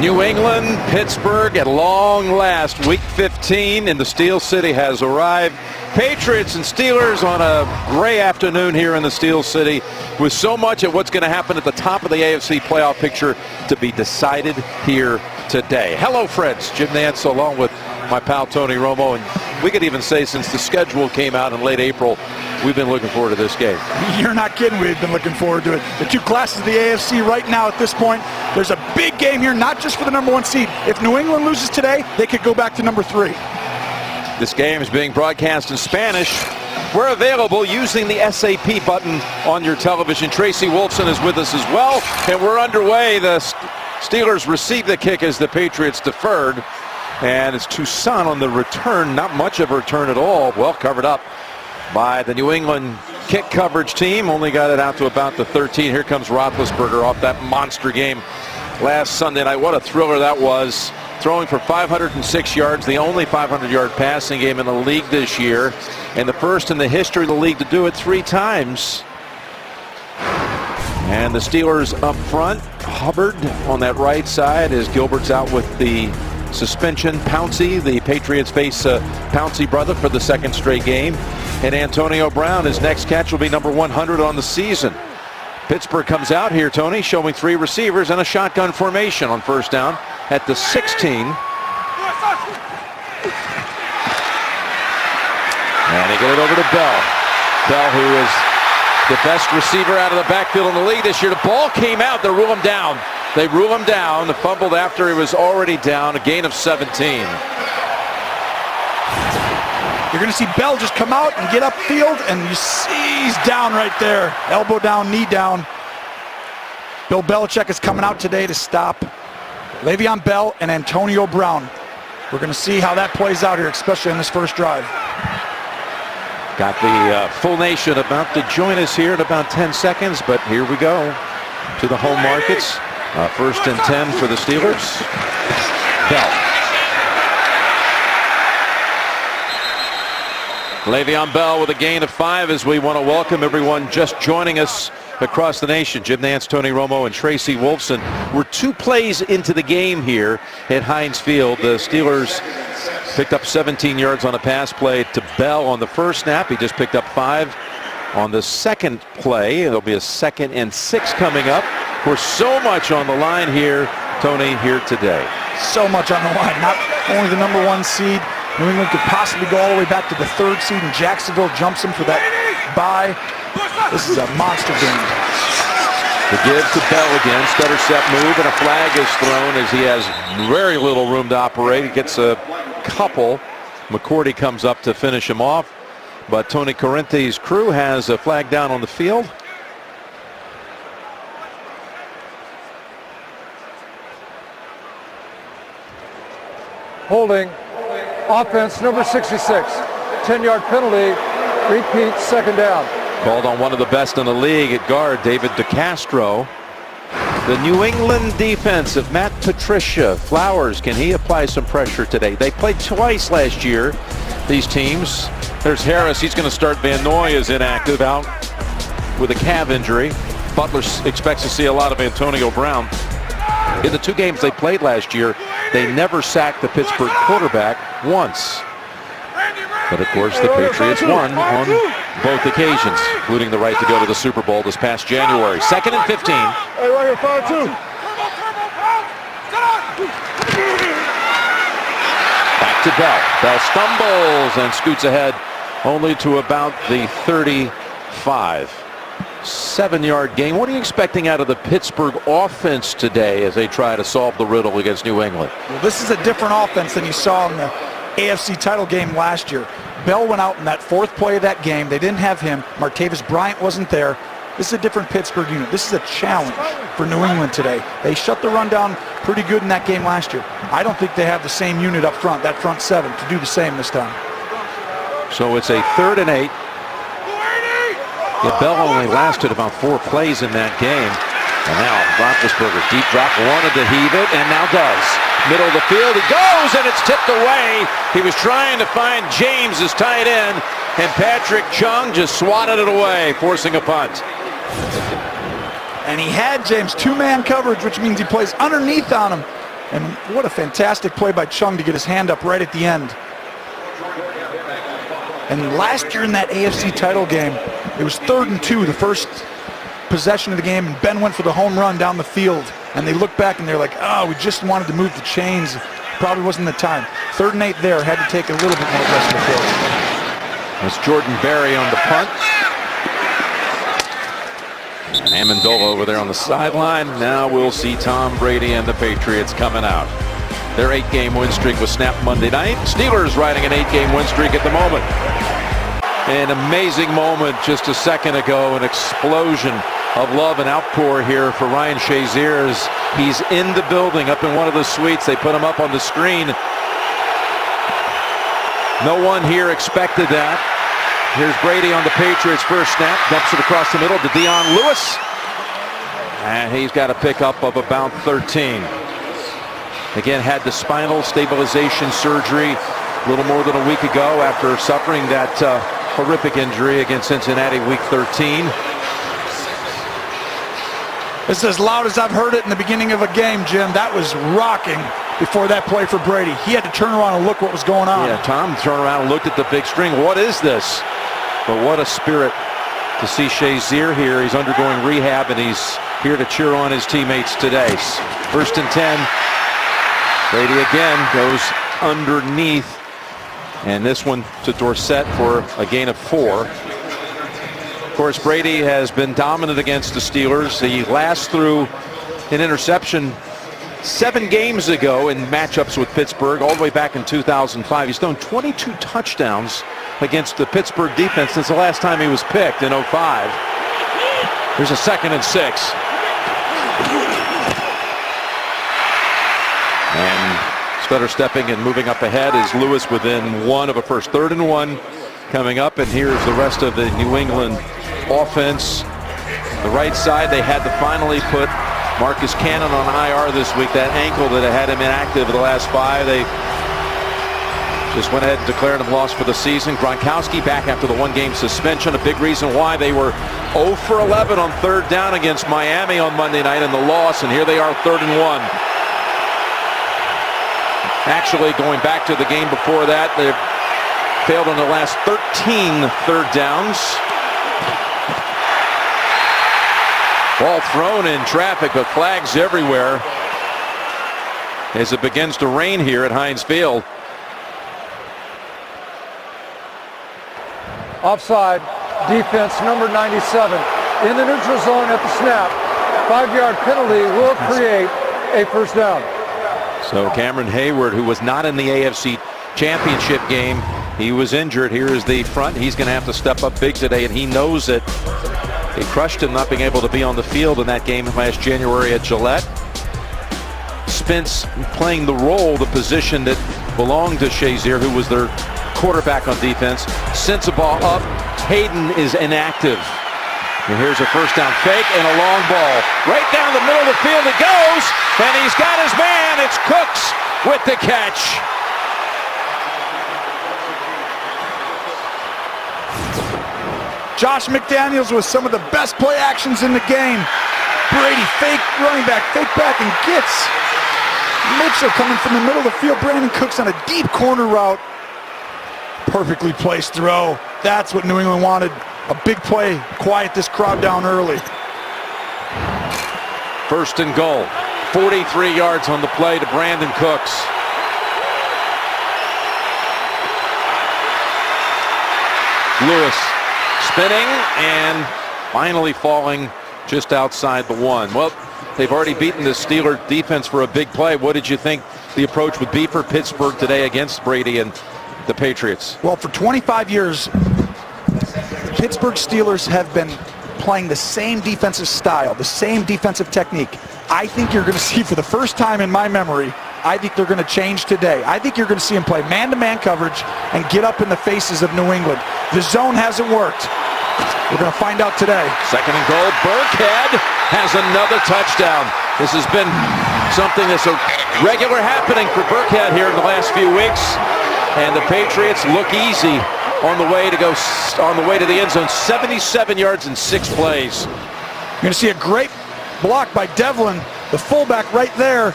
New England, Pittsburgh at long last. Week 15 in the Steel City has arrived. Patriots and Steelers on a gray afternoon here in the Steel City, with so much of what's going to happen at the top of the AFC playoff picture to be decided here today. Hello, friends. Jim Nantz along with my pal Tony Romo, and we could even say since the schedule came out in late April, we've been looking forward to this game. You're not kidding. We've been looking forward to it. The two classes of the AFC right now at this point, there's a big game here, not just for the number 1 seed. If New England loses today, they could go back to number 3. This game is being broadcast in Spanish. We're available using the SAP button on your television. Tracy Wolfson is with us as well, and we're underway. The Steelers received the kick as the Patriots deferred, and it's Toussaint on the return. Not much of a return at all. Well covered up by the New England kick coverage team. Only got it out to about the 13. Here comes Roethlisberger off that monster game last Sunday night. What a thriller that was. Throwing for 506 yards, the only 500-yard passing game in the league this year, and the first in the history of the league to do it 3 times. And the Steelers up front. Hubbard on that right side as Gilbert's out with the suspension. Pouncey, the Patriots face Pouncey brother for the 2nd straight game. And Antonio Brown, his next catch will be number 100 on the season. Pittsburgh comes out here, Tony, showing 3 receivers and a shotgun formation on first down at the 16. And he get it over to Bell. Bell, who is the best receiver out of the backfield in the league this year. The ball came out. They rule him down. They rule him down. The fumbled after he was already down. A gain of 17. You're going to see Bell just come out and get upfield, and you see he's down right there. Elbow down, knee down. Bill Belichick is coming out today to stop Le'Veon Bell and Antonio Brown. We're going to see how that plays out here, especially in this first drive. Got the full nation about to join us here in about 10 seconds, but here we go to the home markets. 1st and 10 for the Steelers. Bell. Le'Veon Bell with a gain of 5 as we want to welcome everyone just joining us across the nation. Jim Nantz, Tony Romo, and Tracy Wolfson. We're 2 plays into the game here at Heinz Field. The Steelers picked up 17 yards on a pass play to Bell on the first snap. He just picked up 5 on the second play. There'll be a 2nd and 6 coming up. We're so much on the line here, Tony, here today. So much on the line. Not only the number 1 seed, New England could possibly go all the way back to the 3rd seed, and Jacksonville jumps them for that bye. This is a monster game. The give to Bell again. Stutter step move, and a flag is thrown as he has very little room to operate. He gets a couple. McCourty comes up to finish him off, but Tony Corrente's crew has a flag down on the field. Holding. Offense number 66. 10-yard penalty. Repeat, 2nd down. Called on one of the best in the league at guard, David DeCastro. The New England defense of Matt Patricia. Flowers, can he apply some pressure today? They played twice last year, these teams. There's Harris. He's going to start. Van Noy is inactive, out with a calf injury. Butler expects to see a lot of Antonio Brown. In the 2 games they played last year, they never sacked the Pittsburgh quarterback once. But of course the Patriots won on both occasions, including the right to go to the Super Bowl this past January. 2nd and 15. Hey, right here, 5-2. Back to Bell. Bell stumbles and scoots ahead only to about the 35. 7-yard gain. What are you expecting out of the Pittsburgh offense today as they try to solve the riddle against New England? Well, this is a different offense than you saw in the AFC title game last year. Bell went out in that 4th play of that game. They didn't have him. Martavis Bryant wasn't there. This is a different Pittsburgh unit. This is a challenge for New England today. They shut the run down pretty good in that game last year. I don't think they have the same unit up front, that front 7, to do the same this time. So it's a 3rd and 8. Yeah, Bell only lasted about 4 plays in that game. And now Roethlisberger, deep drop, wanted to heave it, and now does. Middle of the field, he goes, and it's tipped away. He was trying to find James as tight end, and Patrick Chung just swatted it away, forcing a punt. And he had James 2-man coverage, which means he plays underneath on him. And what a fantastic play by Chung to get his hand up right at the end. And last year in that AFC title game, it was 3rd and 2, the first possession of the game, and Ben went for the home run down the field. And they look back and they're like, oh, we just wanted to move the chains. Probably wasn't the time. 3rd and 8 there, had to take a little bit more aggressive approach. That's Jordan Berry on the punt. Amendola over there on the sideline. Now we'll see Tom Brady and the Patriots coming out. Their 8-game win streak was snapped Monday night. Steelers riding an 8-game win streak at the moment. An amazing moment just a second ago, an explosion of love and outpour here for Ryan Shazier as he's in the building up in one of the suites. They put him up on the screen. No one here expected that. Here's Brady on the Patriots' first snap, dumps it across the middle to Dion Lewis. And he's got a pickup of about 13. Again, had the spinal stabilization surgery a little more than a week ago after suffering that horrific injury against Cincinnati week 13. It's as loud as I've heard it in the beginning of a game, Jim. That was rocking before that play for Brady. He had to turn around and look what was going on. Yeah, Tom turned around and looked at the big string. What is this? But what a spirit to see Shazier here. He's undergoing rehab and he's here to cheer on his teammates today. 1st and 10. Brady again goes underneath. And this one to Dorsett for a gain of 4. Of course, Brady has been dominant against the Steelers. He last threw an interception 7 games ago in matchups with Pittsburgh, all the way back in 2005. He's thrown 22 touchdowns against the Pittsburgh defense since the last time he was picked in 05. Here's a 2nd and 6. And stutter stepping and moving up ahead is Lewis within 1 of a first. 3rd and 1 coming up, and here's the rest of the New England offense. The right side, they had to finally put Marcus Cannon on IR this week. That ankle that had him inactive the last 5. They just went ahead and declared him lost for the season. Gronkowski back after the 1-game suspension. A big reason why they were 0 for 11 on 3rd down against Miami on Monday night in the loss. And here they are, 3rd and 1. Actually, going back to the game before that, they've failed on the last 13 3rd downs. Ball thrown in traffic, but flags everywhere as it begins to rain here at Heinz Field. Offside, defense number 97. In the neutral zone at the snap. 5-yard penalty will create a 1st down. So Cameron Hayward, who was not in the AFC Championship game, he was injured. Here is the front. He's going to have to step up big today, and he knows it. It crushed him not being able to be on the field in that game last January at Gillette. Spence playing the role, the position that belonged to Shazier, who was their quarterback on defense. Sends the ball up. Hayden is inactive. And here's a 1st down fake and a long ball. Right down the middle of the field it goes. And he's got his man. It's Cooks with the catch. Josh McDaniels with some of the best play actions in the game. Brady fake running back, fake back, and gets Mitchell coming from the middle of the field. Brandon Cooks on a deep corner route. Perfectly placed throw. That's what New England wanted. A big play, quiet this crowd down early. 1st and goal. 43 yards on the play to Brandon Cooks. Lewis spinning and finally falling just outside the 1. Well, they've already beaten the Steeler defense for a big play. What did you think the approach would be for Pittsburgh today against Brady and the Patriots? Well, for 25 years, the Pittsburgh Steelers have been playing the same defensive style, the same defensive technique. I think you're going to see for the first time in my memory, I think they're going to change today. I think you're going to see them play man-to-man coverage and get up in the faces of New England. The zone hasn't worked. We're going to find out today. 2nd and goal. Burkhead has another touchdown. This has been something that's a regular happening for Burkhead here in the last few weeks. And the Patriots look easy on the way to the end zone. 77 yards in 6 plays. You're going to see a great block by Devlin, the fullback right there.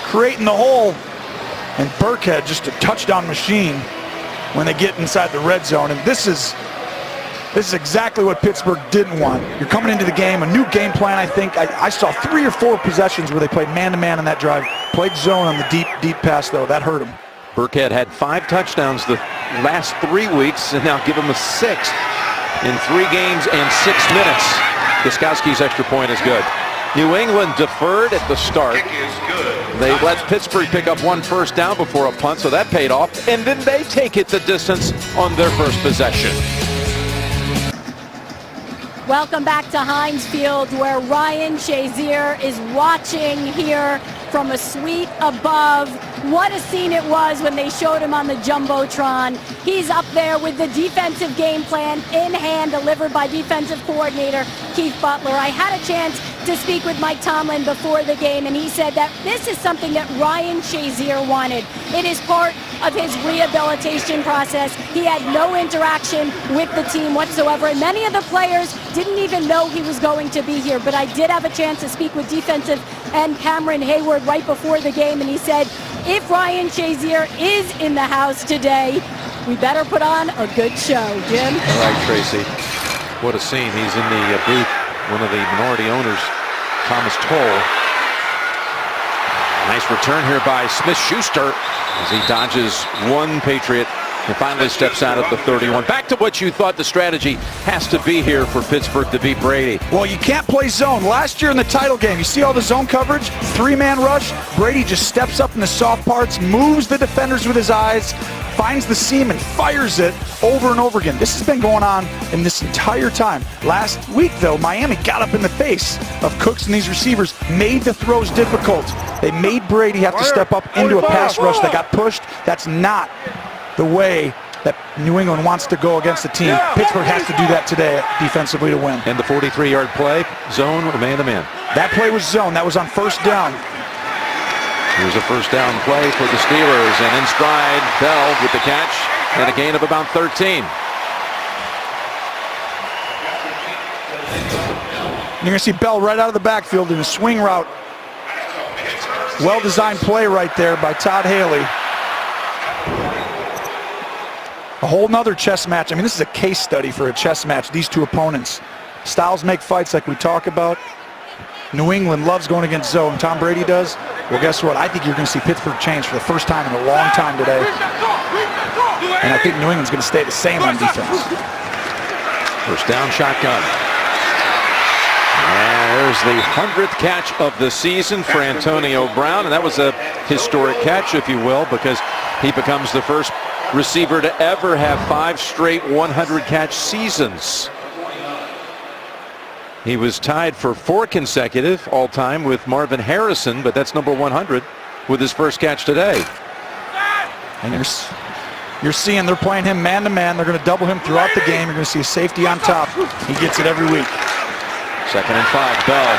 creating the hole. And Burkhead, just a touchdown machine when they get inside the red zone. And this is exactly what Pittsburgh didn't want. You're coming into the game, a new game plan, I think. I saw 3 or 4 possessions where they played man-to-man in that drive. Played zone on the deep pass, though. That hurt them. Burkhead had 5 touchdowns the last 3 weeks, and now give him a 6th in 3 games and 6 minutes. Gostkowski's extra point is good. New England deferred at the start. They let Pittsburgh pick up 1 first down before a punt, so that paid off. And then they take it the distance on their first possession. Welcome back to Heinz Field, where Ryan Shazier is watching here from a suite above. What a scene it was when they showed him on the Jumbotron. He's up there with the defensive game plan in hand, delivered by defensive coordinator Keith Butler. I had a chance to speak with Mike Tomlin before the game, and he said that this is something that Ryan Shazier wanted. It is part of his rehabilitation process. He had no interaction with the team whatsoever, and many of the players didn't even know he was going to be here. But I did have a chance to speak with defensive end Cameron Hayward right before the game, and he said, if Ryan Shazier is in the house today, we better put on a good show. Jim? All right, Tracy. What a scene. He's in the booth. One of the minority owners, Thomas Toll. Nice return here by Smith-Schuster as he dodges 1 Patriot and finally steps out at the 31. Back to what you thought the strategy has to be here for Pittsburgh to beat Brady. Well, you can't play zone. Last year in the title game, you see all the zone coverage, 3-man rush. Brady just steps up in the soft parts, moves the defenders with his eyes, finds the seam and fires it over and over again. This has been going on in this entire time. Last week, though, Miami got up in the face of Cooks and these receivers, made the throws difficult. They made Brady have to step up into a pass rush that got pushed. That's not the way that New England wants to go against the team. Pittsburgh has to do that today defensively to win. And the 43-yard play, zone or man-to-man? That play was zone. That was on first down. Here's a first down play for the Steelers, and in stride, Bell with the catch and a gain of about 13. You're going to see Bell right out of the backfield in a swing route. Well-designed play right there by Todd Haley. A whole nother chess match. I mean, this is a case study for a chess match, these 2 opponents. Styles make fights like we talk about. New England loves going against zone. Tom Brady does. Well, guess what? I think you're going to see Pittsburgh change for the first time in a long time today. And I think New England's going to stay the same on defense. First down, shotgun. And there's the 100th catch of the season for Antonio Brown. And that was a historic catch, if you will, because he becomes the first receiver to ever have 5 straight 100-catch seasons. He was tied for 4 consecutive all-time with Marvin Harrison, but that's number 100 with his first catch today. And you're seeing they're playing him man-to-man. They're going to double him throughout the game. You're going to see a safety on top. He gets it every week. 2nd and 5, Bell.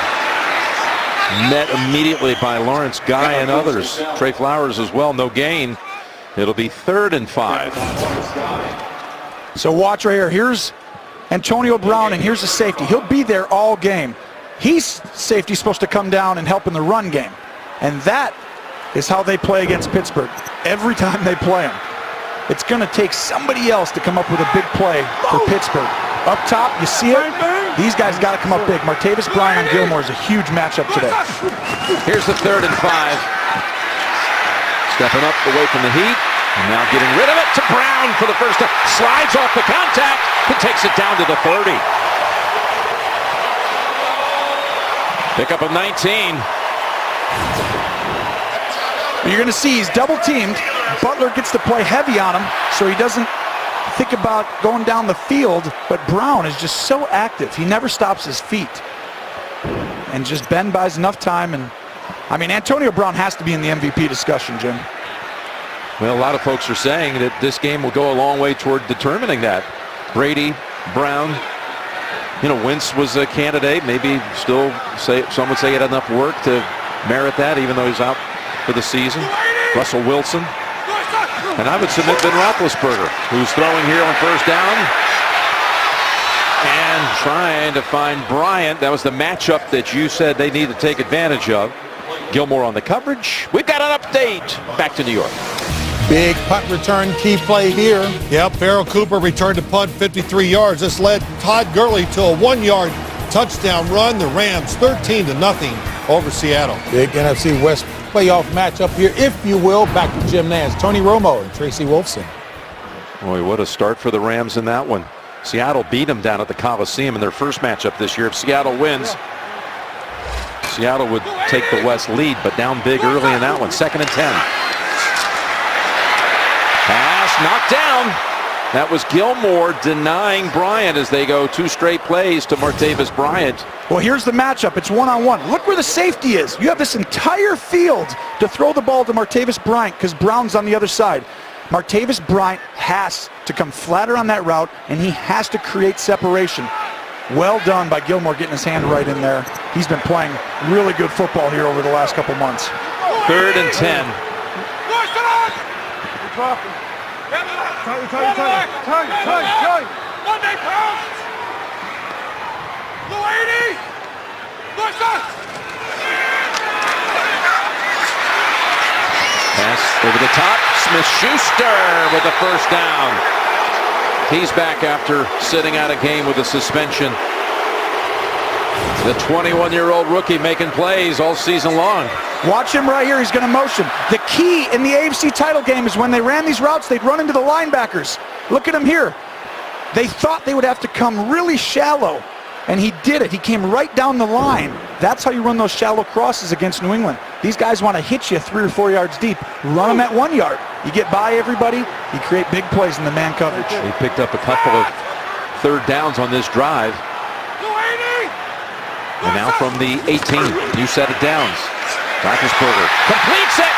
Met immediately by Lawrence Guy and others. Trey Flowers as well, no gain. It'll be 3rd and 5. So watch right here. Here's Antonio Brown, and here's the safety. He'll be there all game. Safety's supposed to come down and help in the run game. And that is how they play against Pittsburgh. Every time they play them, it's going to take somebody else to come up with a big play for Pittsburgh. Up top, you see it? These guys got to come up big. Martavis Bryant on Gilmore is a huge matchup today. Here's the 3rd and 5. Stepping up away from the heat, and now getting rid of it to Brown for the first time. Slides off the contact and takes it down to the 30. Pickup of 19. You're going to see he's double teamed. Butler gets to play heavy on him, so he doesn't think about going down the field, but Brown is just so active. He never stops his feet. And just Ben buys enough time, and I mean, Antonio Brown has to be in the MVP discussion, Jim. Well, a lot of folks are saying that this game will go a long way toward determining that. Brady, Brown, you know, Wentz was a candidate. Maybe still some would say he had enough work to merit that, even though he's out for the season. Russell Wilson. And I would submit Ben Roethlisberger, who's throwing here on first down. And trying to find Bryant. That was the matchup that you said they need to take advantage of. Gilmore on the coverage. We've got an update. Back to New York. Big punt return, key play here. Yep, Farrell Cooper returned to punt 53 yards. This led Todd Gurley to a 1-yard touchdown run. The Rams 13-0 over Seattle. Big NFC West playoff matchup here, if you will. Back to Jim Nance, Tony Romo, and Tracy Wolfson. Boy, what a start for the Rams in that one. Seattle beat them down at the Coliseum in their first matchup this year. If Seattle wins, Seattle would take the West lead, but down big early in that one. 2nd and 10. Pass knocked down. That was Gilmore denying Bryant as they go 2 straight plays to Martavis Bryant. Well, here's the matchup. It's one-on-one. Look where the safety is. You have this entire field to throw the ball to Martavis Bryant because Brown's on the other side. Martavis Bryant has to come flatter on that route, and he has to create separation. Well done by Gilmore getting his hand right in there. He's been playing really good football here over the last couple months. 3rd and 10. Pass over the top. Smith-Schuster with the first down. He's back after sitting out a game with a suspension. The 21-year-old rookie making plays all season long. Watch him right here. He's going to motion. The key in the AFC title game is when they ran these routes, they'd run into the linebackers. Look at him here. They thought they would have to come really shallow, and he did it. He came right down the line. That's how you run those shallow crosses against New England. These guys want to hit you 3 or 4 yards deep. Run them at 1 yard. You get by everybody, you create big plays in the man coverage. He picked up a couple of 3rd downs on this drive. And now from the 18, new set of downs. Roethlisberger completes it.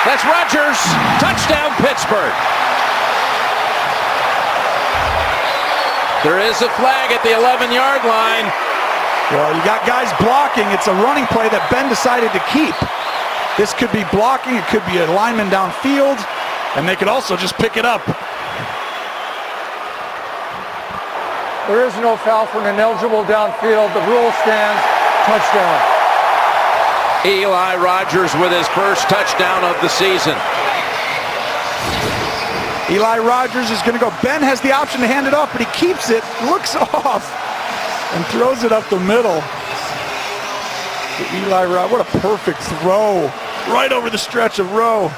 That's Rodgers. Touchdown, Pittsburgh. There is a flag at the 11-yard line. Well, you got guys blocking. It's a running play that Ben decided to keep. This could be blocking. It could be a lineman downfield. And they could also just pick it up. There is no foul for an ineligible downfield. The rule stands. Touchdown. Eli Rogers with his first touchdown of the season. Eli Rogers is going to go. Ben has the option to hand it off, but he keeps it, looks off, and throws it up the middle. Eli Rogers, what a perfect throw. Right over the stretch of Rowe.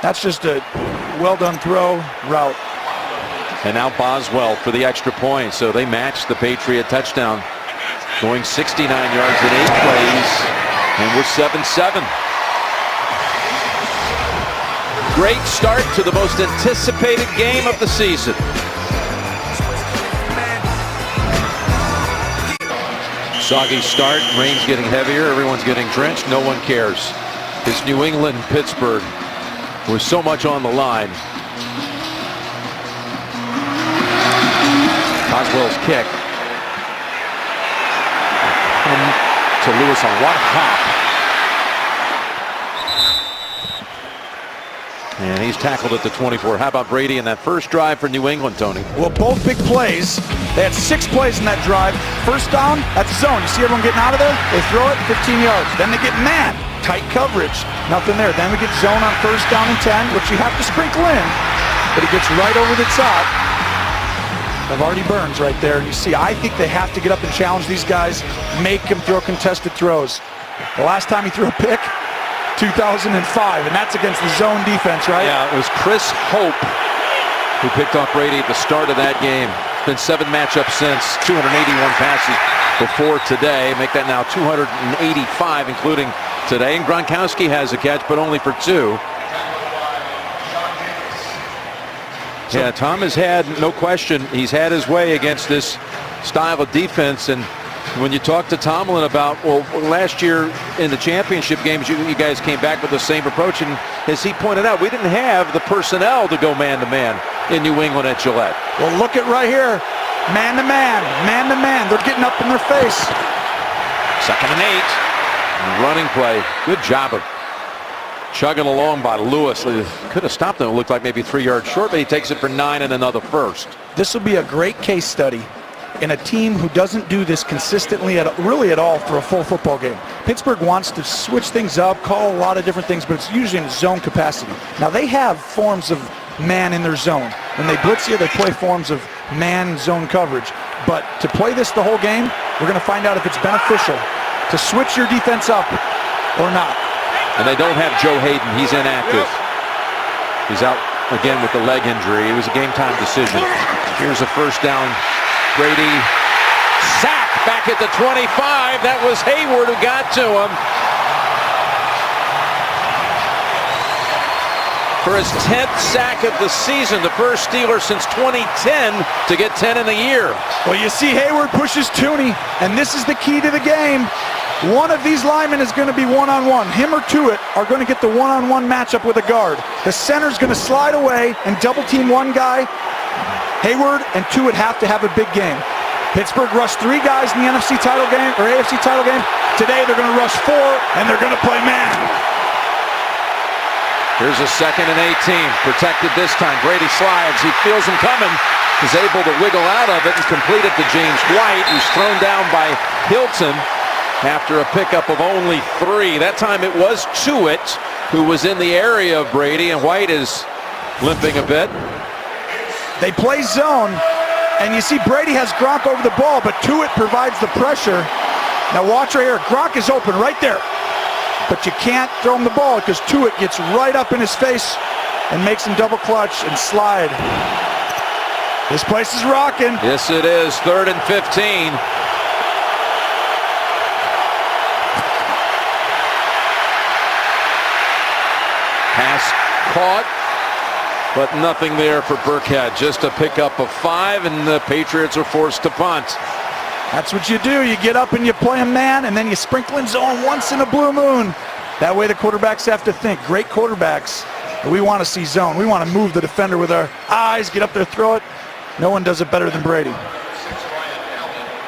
That's just a well-done throw route. And now Boswell for the extra point. So they match the Patriot touchdown. Going 69 yards in 8 plays. And we're 7-7. Great start to the most anticipated game of the season. Soggy start, rain's getting heavier, everyone's getting drenched, no one cares. It's New England, Pittsburgh, with so much on the line. Boswell's kick. To Lewis on one hop. And he's tackled at the 24. How about Brady in that first drive for New England, Tony? Well, both big plays. They had 6 plays in that drive. First down, that's zone. You see everyone getting out of there? They throw it 15 yards. Then they get man. Tight coverage. Nothing there. Then we get zone on first down and 10, which you have to sprinkle in. But it gets right over the top of Artie Burns right there. You see, I think they have to get up and challenge these guys, make them throw contested throws. The last time he threw a pick, 2005, and that's against the zone defense, right? Yeah, it was Chris Hope who picked off Brady at the start of that game. It's been 7 matchups since, 281 passes before today. Make that now 285, including today. And Gronkowski has a catch, but only for 2. Yeah, Tom has had, no question, he's had his way against this style of defense. And when you talk to Tomlin about, well, last year in the championship games, you guys came back with the same approach. And as he pointed out, we didn't have the personnel to go man-to-man in New England at Gillette. Well, look at right here. Man-to-man, man-to-man. They're getting up in their face. 2nd and 8. Running play. Good job of chugging along by Lewis. Could have stopped him. It looked like maybe 3 yards short, but he takes it for 9 and another first. This will be a great case study. in a team who doesn't do this consistently really at all for a full football game. Pittsburgh wants to switch things up, call a lot of different things, but it's usually in zone capacity. Now they have forms of man in their zone. When they blitz you, they play forms of man zone coverage. But to play this the whole game, we're going to find out if it's beneficial to switch your defense up or not. And they don't have Joe Hayden. He's inactive. He's out again with the leg injury. It was a game-time decision. Here's a first down. Brady sack back at the 25. That was Hayward who got to him. For his 10th sack of the season, the first Steeler since 2010 to get 10 in the year. Well, you see Hayward pushes Tooney, and this is the key to the game. One of these linemen is going to be one-on-one. Him or Tuitt are going to get the one-on-one matchup with a guard. The center's going to slide away and double-team one guy. Hayward and Tuitt have to have a big game. Pittsburgh rushed 3 guys in the NFC title game, or AFC title game. Today they're going to rush 4, and they're going to play man. Here's a 2nd and 18. Protected this time. Brady slides. He feels him coming. Is able to wiggle out of it and complete it to James White, who's thrown down by Hilton after a pickup of only 3. That time it was Tuitt who was in the area of Brady, and White is limping a bit. They play zone, and you see Brady has Gronk over the ball, but Tuitt provides the pressure. Now watch right here. Gronk is open right there. But you can't throw him the ball because Tuitt gets right up in his face and makes him double clutch and slide. This place is rocking. Yes, it is. 3rd and 15. Pass caught, but nothing there for Burkhead. Just a pickup of 5, and the Patriots are forced to punt. That's what you do. You get up and you play a man, and then you sprinkle in zone once in a blue moon. That way the quarterbacks have to think. Great quarterbacks. We want to see zone. We want to move the defender with our eyes, get up there, throw it. No one does it better than Brady.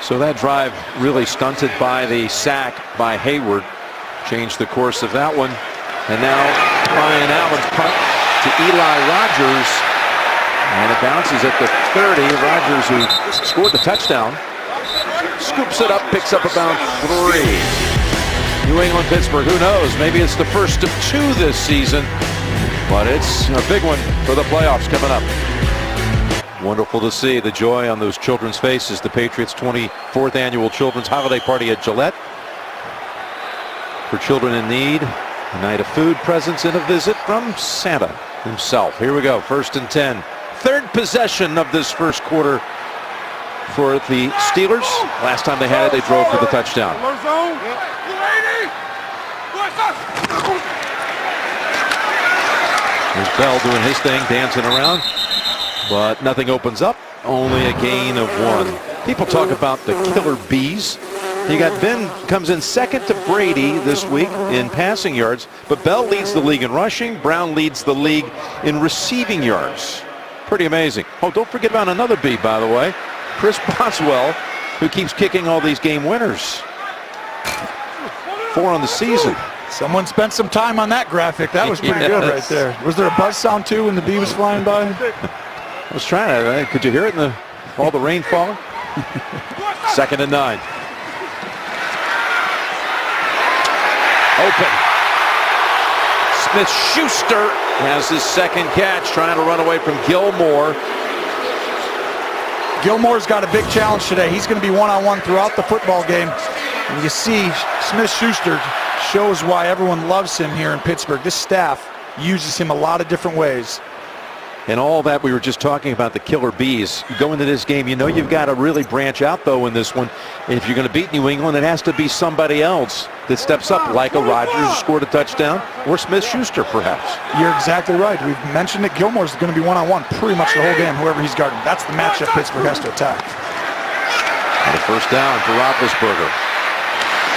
So that drive really stunted by the sack by Hayward. Changed the course of that one. And now Ryan Allen's punt to Eli Rogers. And it bounces at the 30. Rogers, who scored the touchdown, scoops it up, picks up about 3. New England, Pittsburgh, who knows? Maybe it's the first of 2 this season, but it's a big one for the playoffs coming up. Wonderful to see the joy on those children's faces. The Patriots' 24th annual Children's Holiday Party at Gillette for children in need. A night of food, presents, and a visit from Santa himself. Here we go, 1st and 10. 3rd possession of this first quarter for the Steelers. Last time they had it, they drove for the touchdown. There's Bell doing his thing, dancing around, but nothing opens up. Only a gain of 1. People talk about the killer bees. You got Ben comes in 2nd to Brady this week in passing yards, but Bell leads the league in rushing. Brown leads the league in receiving yards. Pretty amazing. Oh, don't forget about another bee, by the way. Chris Boswell, who keeps kicking all these game winners. 4 on the season. Someone spent some time on that graphic. That was pretty good right there. Was there a buzz sound too when the bee was flying by? I was trying to. Could you hear it in all the rain falling? 2nd and 9. Open. Smith-Schuster has his 2nd catch, trying to run away from Gilmore. Gilmore's got a big challenge today. He's going to be one-on-one throughout the football game. And you see Smith-Schuster shows why everyone loves him here in Pittsburgh. This staff uses him a lot of different ways. And all that we were just talking about, the killer bees. You go into this game, you know you've got to really branch out, though, in this one. And if you're going to beat New England, it has to be somebody else that steps up, like a Rodgers who scored a touchdown, or Smith-Schuster, perhaps. You're exactly right. We've mentioned that Gilmore's going to be one-on-one pretty much the whole game, whoever he's guarding. That's the matchup Pittsburgh has to attack. And a first down for Roethlisberger.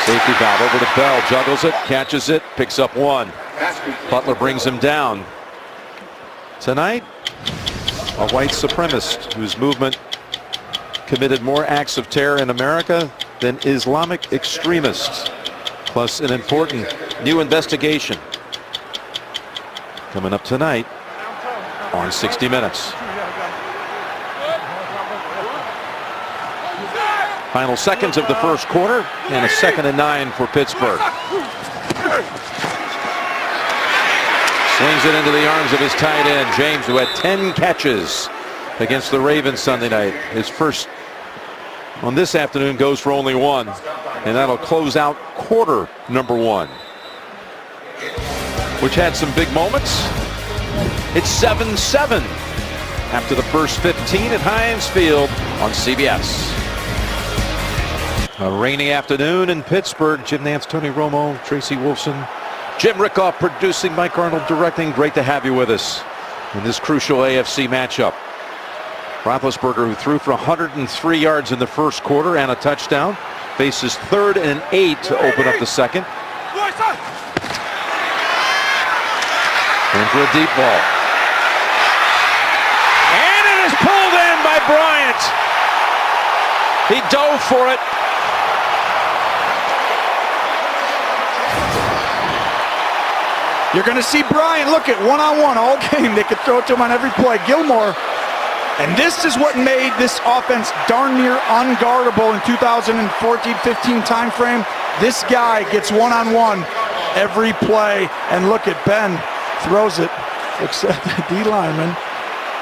Safety valve over to Bell, juggles it, catches it, picks up 1. Butler brings him down. Tonight, a white supremacist whose movement committed more acts of terror in America than Islamic extremists. Plus an important new investigation coming up tonight on 60 Minutes. Final seconds of the first quarter, and a 2nd and 9 for Pittsburgh. Slings it into the arms of his tight end, James, who had 10 catches against the Ravens Sunday night. His first on this afternoon goes for only 1, and that'll close out quarter number 1, which had some big moments. It's 7-7 after the first 15 at Heinz Field on CBS. A rainy afternoon in Pittsburgh. Jim Nantz, Tony Romo, Tracy Wolfson, Jim Rickoff producing, Mike Arnold directing. Great to have you with us in this crucial AFC matchup. Roethlisberger, who threw for 103 yards in the first quarter and a touchdown, faces 3rd and 8 to open up the second. And for a deep ball. And it is pulled in by Bryant. He dove for it. You're going to see Bryant, look at one-on-one all game. They could throw it to him on every play. Gilmore. And this is what made this offense darn near unguardable in 2014-15 time frame. This guy gets one-on-one every play. And look at Ben. Throws it. Looks at the D lineman.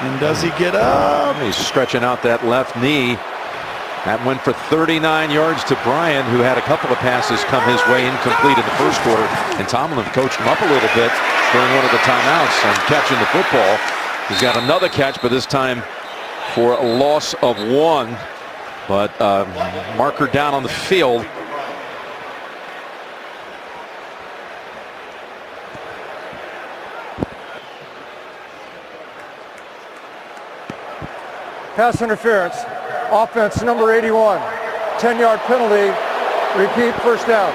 And does he get up? He's stretching out that left knee. That went for 39 yards to Bryant, who had a couple of passes come his way incomplete in the first quarter. And Tomlin coached him up a little bit during one of the timeouts on catching the football. He's got another catch, but this time for a loss of 1. But marker down on the field. Pass interference. Offense number 81. 10-yard penalty. Repeat, first down.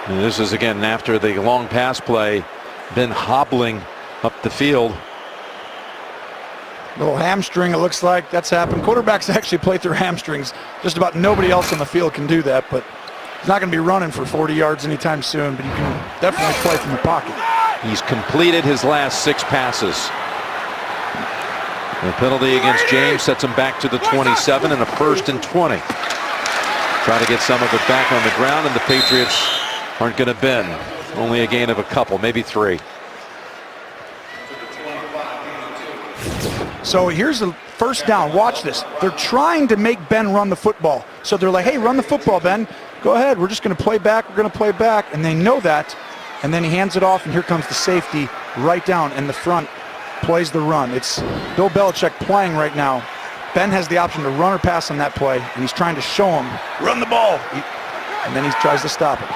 And this is again after the long pass play. Been hobbling up the field. Little hamstring, it looks like. That's happened. Quarterbacks actually play through hamstrings. Just about nobody else on the field can do that, but he's not going to be running for 40 yards anytime soon, but you can definitely play from the pocket. He's completed his last 6 passes. The penalty against James sets him back to the 27 and a 1st and 20. Try to get some of it back on the ground, and the Patriots aren't going to bend. Only a gain of a couple, maybe 3. So here's the first down. Watch this. They're trying to make Ben run the football. So they're like, hey, run the football, Ben. Go ahead. We're just going to play back. We're going to play back. And they know that. And then he hands it off, and here comes the safety right down in the front. Plays the run. It's Bill Belichick playing right now. Ben has the option to run or pass on that play, and he's trying to show him, run the ball. And then he tries to stop it.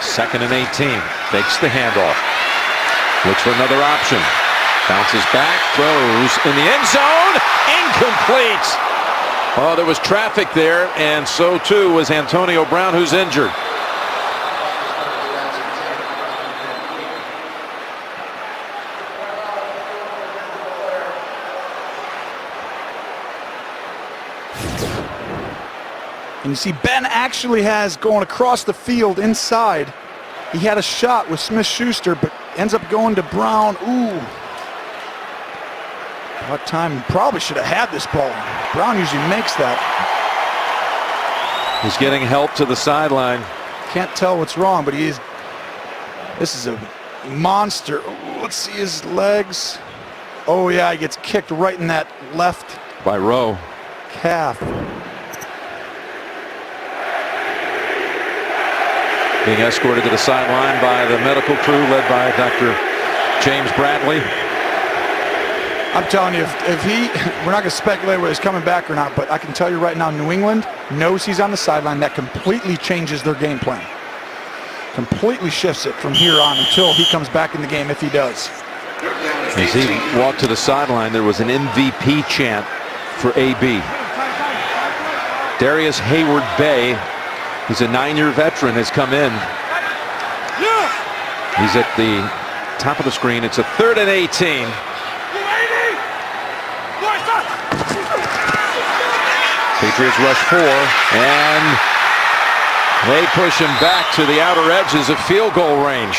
Second and 18. Fakes the handoff. Looks for another option. Bounces back. Throws in the end zone. Incomplete. Oh, there was traffic there, and so too was Antonio Brown, who's injured. And you see Ben actually has going across the field inside. He had a shot with Smith-Schuster, but ends up going to Brown. Ooh. What time? Probably should have had this ball. Brown usually makes that. He's getting help to the sideline. Can't tell what's wrong, but he is. This is a monster. Ooh, let's see his legs. Oh yeah, he gets kicked right in that left By Rowe. calf. Being escorted to the sideline by the medical crew led by Dr. James Bradley. I'm telling you, if he, we're not going to speculate whether he's coming back or not, but I can tell you right now, New England knows he's on the sideline. That completely changes their game plan. Completely shifts it from here on until he comes back in the game, if he does. As he walked to the sideline, there was an MVP chant for AB. Darius Hayward-Bay, who's a 9-year veteran, has come in. He's at the top of the screen. It's a 3rd and 18. Patriots rush 4, and They push him back to the outer edges of field goal range.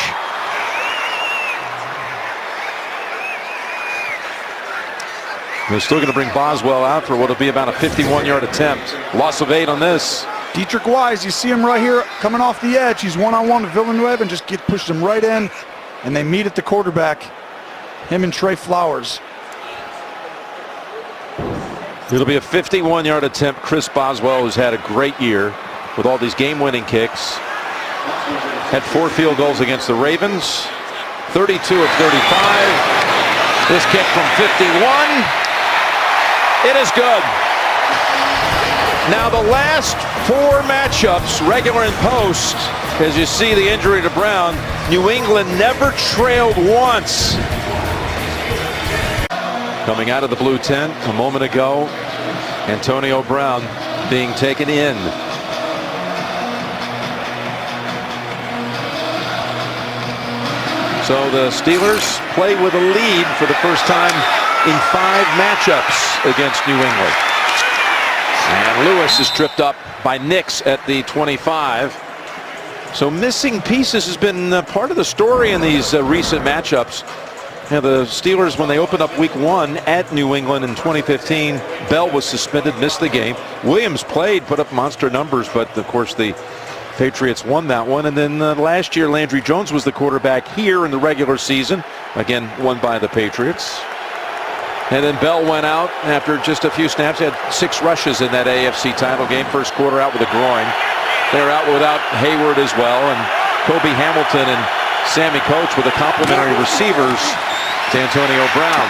They're still going to bring Boswell out for what will be about a 51-yard attempt. Loss of 8 on this. Dietrich Wise, you see him right here coming off the edge. He's one-on-one with Villanueva and just pushes him right in, and they meet at the quarterback, him and Trey Flowers. It'll be a 51-yard attempt. Chris Boswell, who's had a great year with all these game-winning kicks, had 4 field goals against the Ravens, 32 of 35. This kick from 51. It is good. Now the last 4 matchups, regular and post, as you see the injury to Brown, New England never trailed once. Coming out of the blue tent a moment ago, Antonio Brown being taken in. So the Steelers play with a lead for the first time in 5 matchups against New England. And Lewis is tripped up by Nix at the 25. So missing pieces has been part of the story in these recent matchups. Now the Steelers, when they opened up week 1 at New England in 2015, Bell was suspended, missed the game. Williams played, put up monster numbers, but of course the Patriots won that one. And then last year, Landry Jones was the quarterback here in the regular season. Again, won by the Patriots. And then Bell went out after just a few snaps. He had 6 rushes in that AFC title game. First quarter out with a groin. They're out without Hayward as well. And Kobe Hamilton and Sammy Coach with the complimentary receivers to Antonio Brown.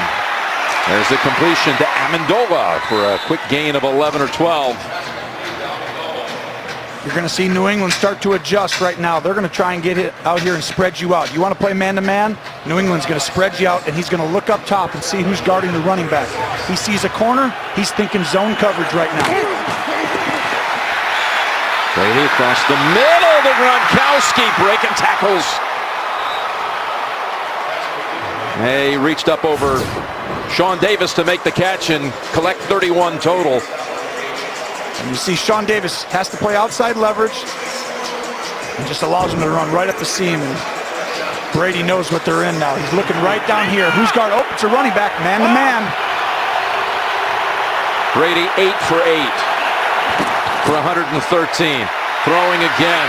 There's the completion to Amendola for a quick gain of 11 or 12. You're going to see New England start to adjust right now. They're going to try and get it out here and spread you out. You want to play man-to-man? New England's going to spread you out, and he's going to look up top and see who's guarding the running back. He sees a corner. He's thinking zone coverage right now. Brady across the middle to Gronkowski, breaking tackles. He reached up over Sean Davis to make the catch and collect 31 total. And you see Sean Davis has to play outside leverage and just allows him to run right up the seam. And Brady knows what they're in now. He's looking right down here. Who's guard? Oh, it's a running back, man to man. Brady 8 for 8 for 113. Throwing again.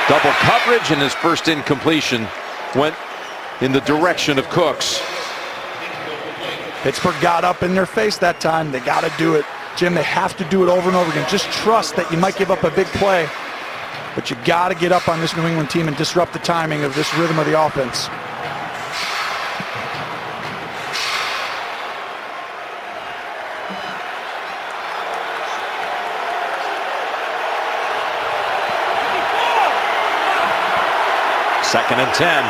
Double coverage, and his first incompletion went in the direction of Cooks. Pittsburgh got up in their face that time. They got to do it. Jim, they have to do it over and over again. Just trust that you might give up a big play, but you got to get up on this New England team and disrupt the timing of this rhythm of the offense. Second and 10.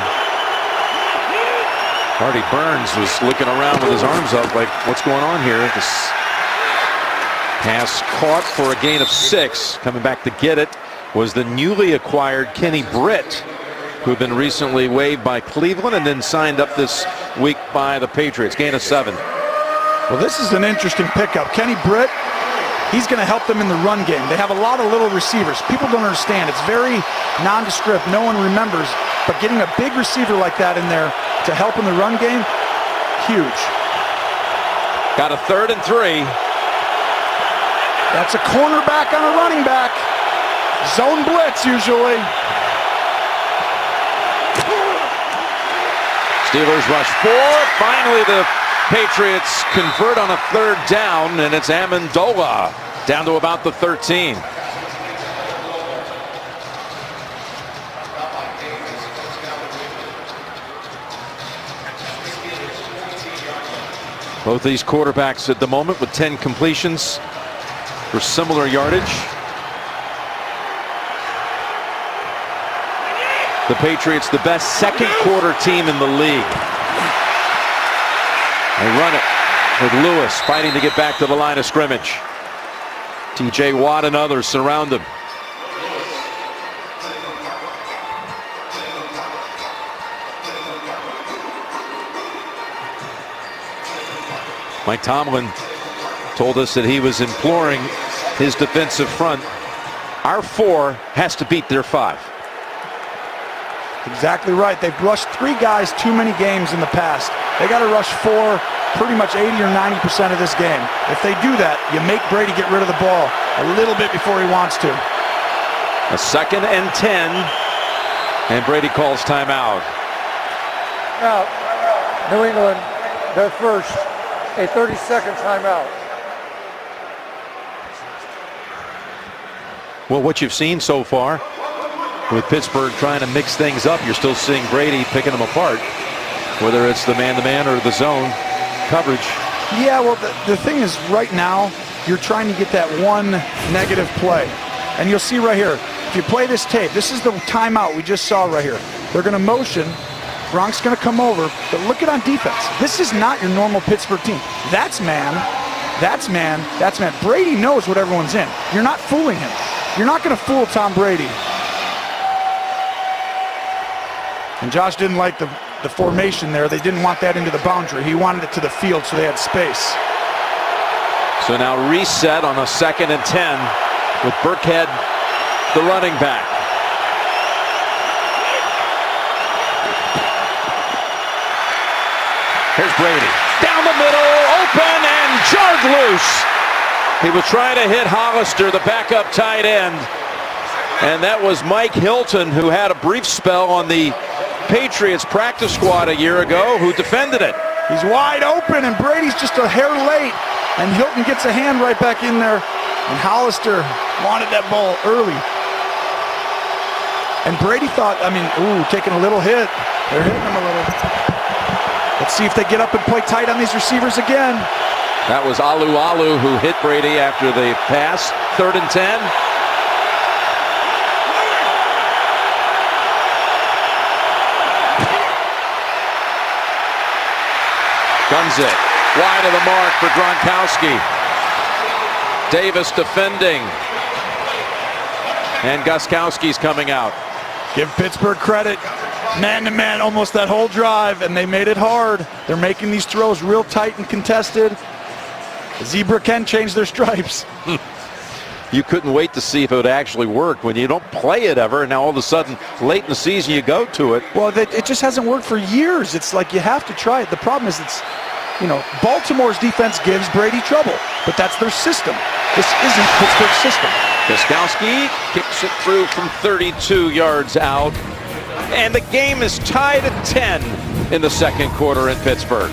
Artie Burns was looking around with his arms up like, what's going on here? This pass caught for a gain of 6. Coming back to get it was the newly acquired Kenny Britt, who had been recently waived by Cleveland and then signed up this week by the Patriots. Gain of 7. Well, this is an interesting pickup. Kenny Britt, he's going to help them in the run game. They have a lot of little receivers. People don't understand. It's very nondescript. No one remembers. But getting a big receiver like that in there to help in the run game, huge. Got a 3rd and 3. That's a cornerback on a running back. Zone blitz usually. Steelers rush 4. Finally, the Patriots convert on a 3rd down, and it's Amendola down to about the 13. Both these quarterbacks at the moment with 10 completions for similar yardage. The Patriots, the best second quarter team in the league. They run it with Lewis fighting to get back to the line of scrimmage. TJ Watt and others surround him. Mike Tomlin told us that he was imploring his defensive front Our 4 has to beat their 5. Exactly right. They've rushed 3 guys too many games in the past. They got to rush 4 pretty much 80 or 90% of this game. If they do that, you make Brady get rid of the ball a little bit before he wants to. A 2nd and 10, and Brady calls timeout. Now, New England, their first, a 30-second timeout. Well, what you've seen so far with Pittsburgh trying to mix things up, you're still seeing Brady picking them apart, whether it's the man-to-man or the zone coverage. Yeah, well, the thing is, right now, you're trying to get that one negative play. And you'll see right here, if you play this tape, this is the timeout we just saw right here. They're going to motion. Gronk's going to come over, but look at on defense. This is not your normal Pittsburgh team. That's man. That's man. That's man. Brady knows what everyone's in. You're not fooling him. You're not going to fool Tom Brady. And Josh didn't like the formation there. They didn't want that into the boundary. He wanted it to the field so they had space. So now reset on a 2nd and 10 with Burkhead, the running back. Here's Brady. Down the middle, open and jarred loose. He was trying to hit Hollister, the backup tight end. And that was Mike Hilton, who had a brief spell on the Patriots practice squad a year ago, who defended it. He's wide open, and Brady's just a hair late. And Hilton gets a hand right back in there. And Hollister wanted that ball early. And Brady thought, taking a little hit. They're hitting him a little. Let's see if they get up and play tight on these receivers again. That was Alu who hit Brady after the pass. 3rd and 10. Guns it. Wide of the mark for Gronkowski. Davis defending. And Gostkowski's coming out. Give Pittsburgh credit. Man-to-man almost that whole drive, and they made it hard. They're making these throws real tight and contested. The zebra can change their stripes. You couldn't wait to see if it would actually work when you don't play it ever, and now all of a sudden, late in the season, you go to it. Well, it just hasn't worked for years. It's like you have to try it. The problem is Baltimore's defense gives Brady trouble, but that's their system. This isn't Pittsburgh's system. Gostkowski kicks it through from 32 yards out. And the game is tied at 10 in the 2nd quarter in Pittsburgh.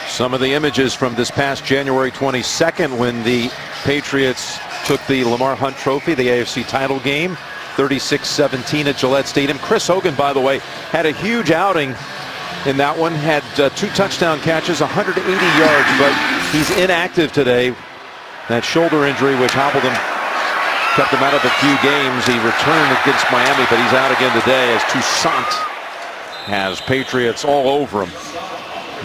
Some of the images from this past January 22nd when the Patriots took the Lamar Hunt Trophy, the AFC title game, 36-17 at Gillette Stadium. Chris Hogan, by the way, had a huge outing in that one, had 2 touchdown catches, 180 yards, but he's inactive today. That shoulder injury which hobbled him, kept him out of a few games. He returned against Miami, but he's out again today as Toussaint has Patriots all over him.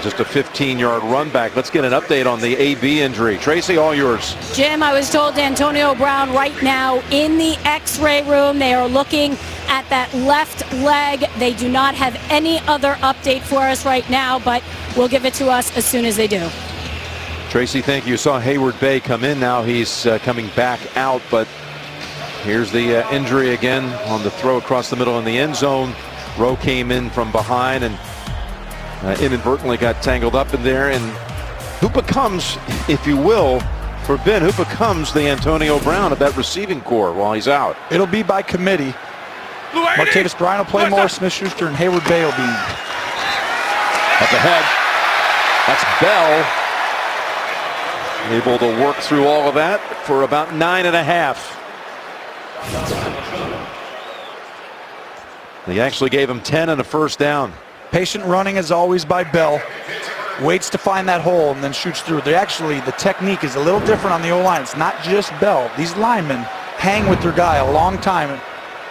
Just a 15-yard run back. Let's get an update on the AB injury. Tracy, all yours. Jim, I was told Antonio Brown right now in the X-ray room. They are looking at that left leg. They do not have any other update for us right now, but will give it to us as soon as they do. Tracy, thank you. You saw Hayward Bay come in. Now he's coming back out, but here's the injury again on the throw across the middle in the end zone. Rowe came in from behind and inadvertently got tangled up in there. And who becomes, if you will, for Ben, who becomes the Antonio Brown of that receiving corps while he's out? It'll be by committee. Martavis Bryant will play more. Smith-Schuster and Hayward Bay will be up ahead. That's Bell. Able to work through all of that for about 9.5. They actually gave him 10 and a first down. Patient running is always by Bell. Waits to find that hole and then shoots through. The technique is a little different on the O-line. It's not just Bell. These linemen hang with their guy a long time,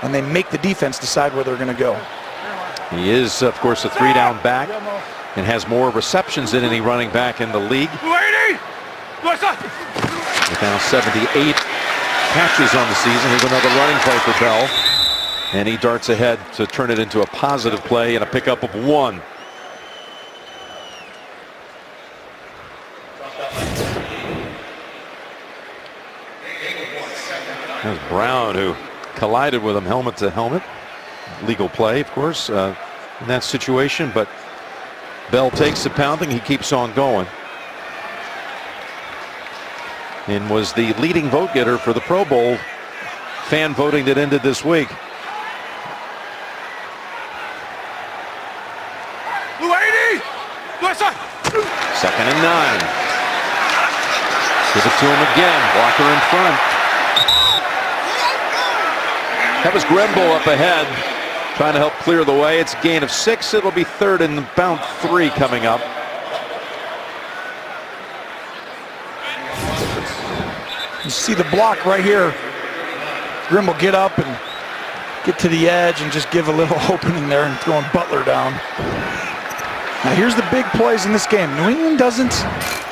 and they make the defense decide where they're going to go. He is, of course, a 3-down back and has more receptions than any running back in the league. With now 78 catches on the season. Here's another running play for Bell. And he darts ahead to turn it into a positive play and a pickup of 1. There's Brown, who collided with him helmet to helmet. Legal play, of course, in that situation, but Bell takes the pounding. He keeps on going and was the leading vote getter for the Pro Bowl fan voting that ended this week. Second and 9. Give it to him again. Walker in front. That was Grimble up ahead, trying to help clear the way. It's a gain of 6. It'll be 3rd and about 3 coming up. You see the block right here. Grimble get up and get to the edge and just give a little opening there and throwing Butler down. Now here's the big plays in this game. New England doesn't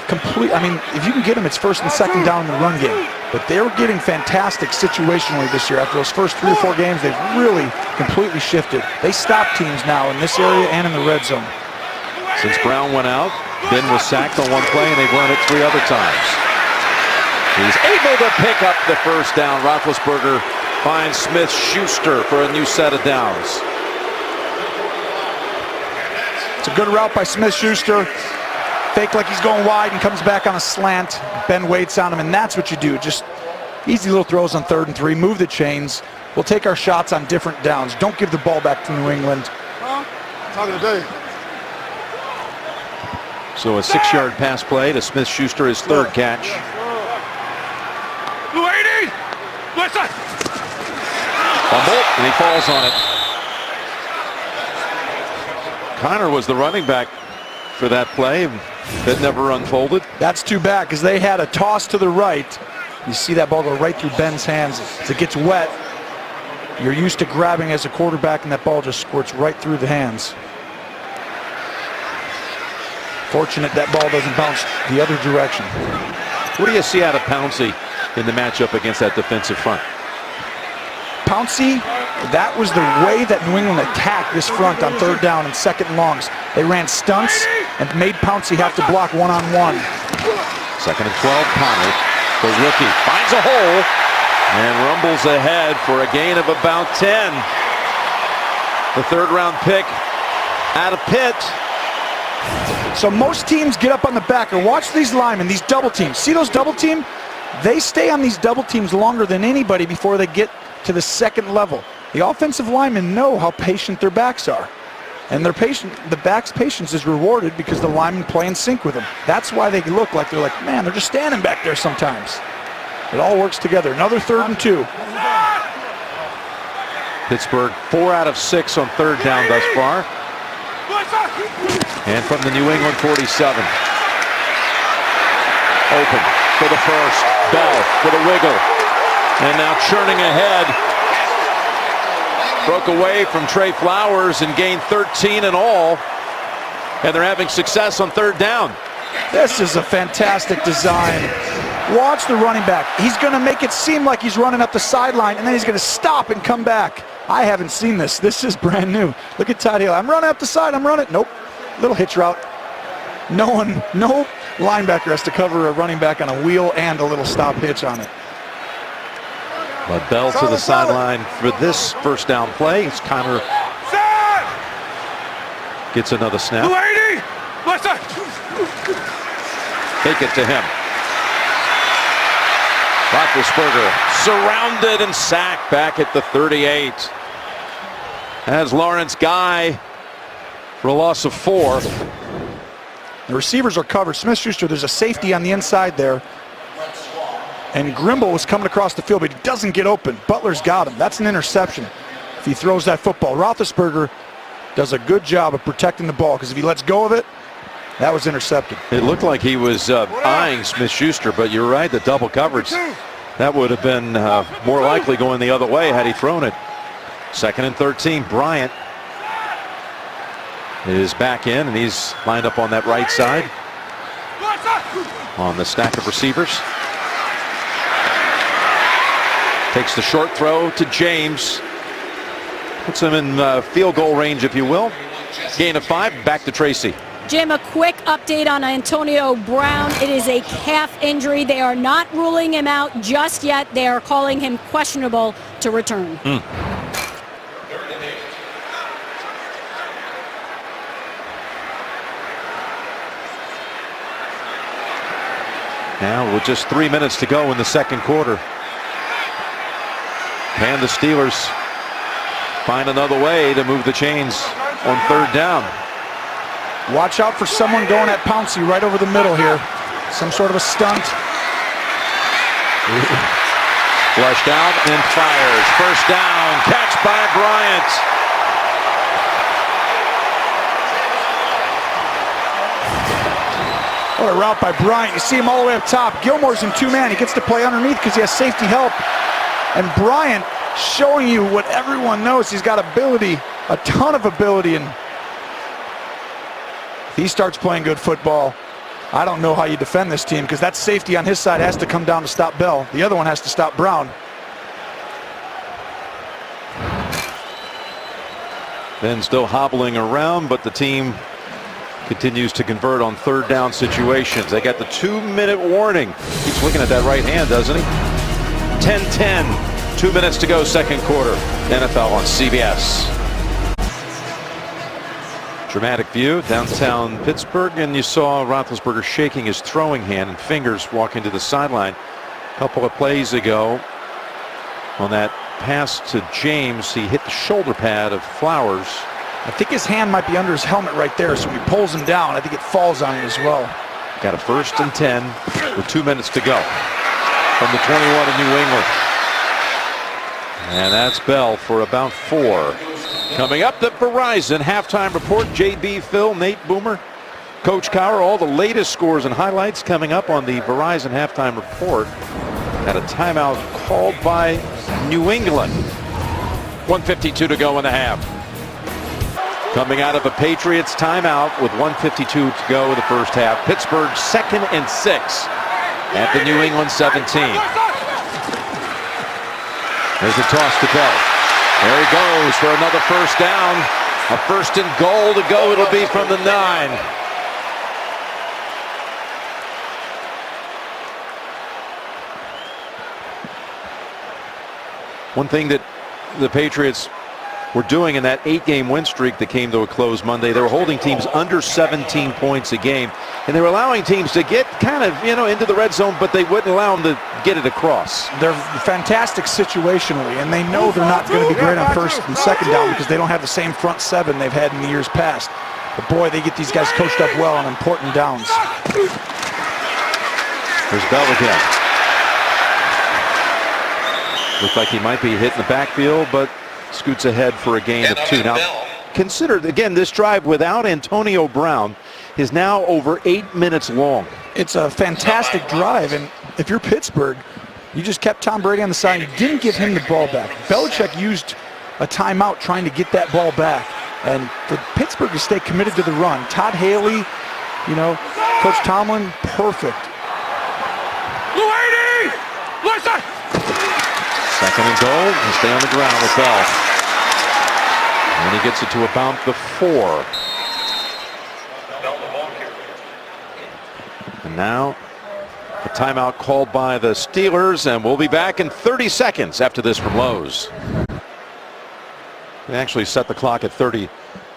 complete. I mean, if you can get them, it's 1st and 2nd down in the run game. But they're getting fantastic situationally this year. After those first 3 or 4 games, they've really completely shifted. They stop teams now in this area and in the red zone. Since Brown went out, Ben was sacked on one play, and they've run it 3 other times. He's able to pick up the first down. Roethlisberger finds Smith-Schuster for a new set of downs. It's a good route by Smith-Schuster. Fake like he's going wide and comes back on a slant. Ben waits on him, and that's what you do. Just easy little throws on 3rd and 3. Move the chains. We'll take our shots on different downs. Don't give the ball back to New England. Talking today. So a 6-yard pass play to Smith-Schuster, his 3rd catch. Fumble, and he falls on it. Connor was the running back for that play that never unfolded. That's too bad because they had a toss to the right. You see that ball go right through Ben's hands. As it gets wet, you're used to grabbing as a quarterback, and that ball just squirts right through the hands. Fortunate that ball doesn't bounce the other direction. What do you see out of Pouncey in the matchup against that defensive front? Pouncey, that was the way that New England attacked this front on 3rd down and 2nd and longs. They ran stunts and made Pouncey have to block one-on-one. 2nd and 12, Connor, the rookie, finds a hole and rumbles ahead for a gain of about 10. The 3rd-round pick out of Pitt. So most teams get up on the back, or watch these linemen, these double teams. See those double team? They stay on these double teams longer than anybody before they get to the 2nd level. The offensive linemen know how patient their backs are. And their the back's patience is rewarded because the linemen play in sync with them. That's why they look like they're like, man, they're just standing back there sometimes. It all works together. Another 3rd and 2. Pittsburgh 4 out of 6 on 3rd down thus far. And from the New England 47. Open for the first. Bell for the wiggle. And now churning ahead. Broke away from Trey Flowers and gained 13 in all. And they're having success on 3rd down. This is a fantastic design. Watch the running back. He's going to make it seem like he's running up the sideline, and then he's going to stop and come back. I haven't seen this. This is brand new. Look at Todd Hill. I'm running up the side. I'm running. Nope. Little hitch route. No linebacker has to cover a running back on a wheel and a little stop hitch on it. But Bell to the sideline for this 1st down play. It's Connor gets another snap. Take it to him. Roethlisberger surrounded and sacked back at the 38. As Lawrence Guy for a loss of 4. The receivers are covered. Smith-Schuster, there's a safety on the inside there. And Grimble was coming across the field, but he doesn't get open. Butler's got him. That's an interception if he throws that football. Roethlisberger does a good job of protecting the ball because if he lets go of it, that was intercepted. It looked like he was eyeing Smith-Schuster, but you're right, the double coverage. That would have been more likely going the other way had he thrown it. 2nd and 13, Bryant is back in, and he's lined up on that right side on the stack of receivers. Takes the short throw to James. Puts him in field goal range, if you will. Gain of 5, back to Tracy. Jim, a quick update on Antonio Brown. It is a calf injury. They are not ruling him out just yet. They are calling him questionable to return. Now with just 3 minutes to go in the second quarter. Can the Steelers find another way to move the chains on third down? Watch out for someone going at Pouncey right over the middle here. Some sort of a stunt. Flushed out and fires. First down. Catch by Bryant. What a route by Bryant. You see him all the way up top. Gilmore's in two-man. He gets to play underneath because he has safety help. And Bryant showing you what everyone knows. He's got ability, a ton of ability. And if he starts playing good football, I don't know how you defend this team, because that safety on his side has to come down to stop Bell. The other one has to stop Brown. Then still hobbling around, but the team continues to convert on third down situations. They got the 2-minute warning. He's looking at that right hand, doesn't he? 10-10. 2 minutes to go, second quarter. NFL on CBS. Dramatic view downtown Pittsburgh, and you saw Roethlisberger shaking his throwing hand and fingers walking to the sideline. A couple of plays ago on that pass to James, he hit the shoulder pad of Flowers. I think his hand might be under his helmet right there, so when he pulls him down, I think it falls on it as well. Got a 1st and 10 with 2 minutes to go from the 21 of New England. And that's Bell for about 4. Coming up, the Verizon halftime report. JB, Phil, Nate, Boomer, Coach Cowher, all the latest scores and highlights coming up on the Verizon halftime report. Got a timeout called by New England. 1:52 to go in the half. Coming out of a Patriots timeout with 1:52 to go in the first half. Pittsburgh 2nd and 6 at the New England 17. There's a toss to Bell. There he goes for another first down. A 1st and goal to go. It'll be from the 9. One thing that the Patriots were doing in that 8-game win streak that came to a close Monday, they were holding teams under 17 points a game, and they were allowing teams to get kind of, into the red zone, but they wouldn't allow them to get it across. They're fantastic situationally, and they know they're not going to be great on 1st and 2nd down because they don't have the same front 7 they've had in the years past. But boy, they get these guys coached up well on important downs. There's Bell again. Looks like he might be hitting the backfield, but scoots ahead for a gain of 2. Now, consider, again, this drive without Antonio Brown is now over 8 minutes long. It's a fantastic drive, and if you're Pittsburgh, you just kept Tom Brady on the side. You didn't give him the ball back. Belichick used a timeout trying to get that ball back, and for Pittsburgh to stay committed to the run. Todd Haley, Coach Tomlin, perfect. 2nd and goal, and stay on the ground with Bell. And he gets it to about the 4. And now a timeout called by the Steelers, and we'll be back in 30 seconds after this from Lowe's. They actually set the clock at 30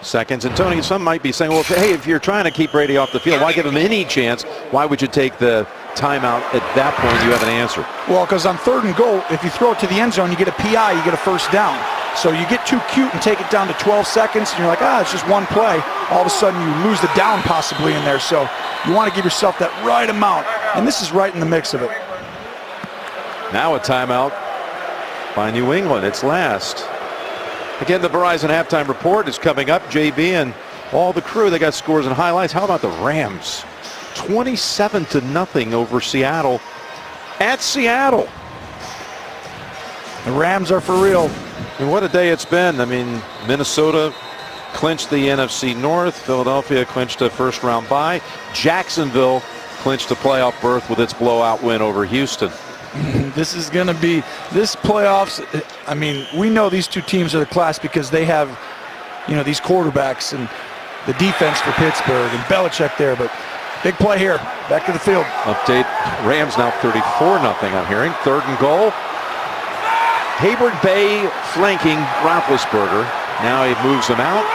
seconds. And Tony, some might be saying, well, hey, if you're trying to keep Brady off the field, why give him any chance? Why would you take the timeout at that point? You have an answer. Well, because on 3rd and goal, if you throw it to the end zone, you get a PI, you get a 1st down. So you get too cute and take it down to 12 seconds, and you're like, it's just one play. All of a sudden, you lose the down possibly in there. So you want to give yourself that right amount, and this is right in the mix of it. Now a timeout by New England. It's last. Again, the Verizon halftime report is coming up. JB and all the crew, they got scores and highlights. How about the Rams? 27-0 over Seattle at Seattle. The Rams are for real. And what a day it's been. I mean, Minnesota clinched the NFC North. Philadelphia clinched a 1st-round bye. Jacksonville clinched a playoff berth with its blowout win over Houston. This is going to be, this playoffs, we know these two teams are the class because they have, these quarterbacks, and the defense for Pittsburgh, and Belichick there, but big play here. Back to the field. Update, Rams now 34-0, I'm hearing. 3rd and goal. Hayward Bay flanking Roethlisberger. Now he moves him out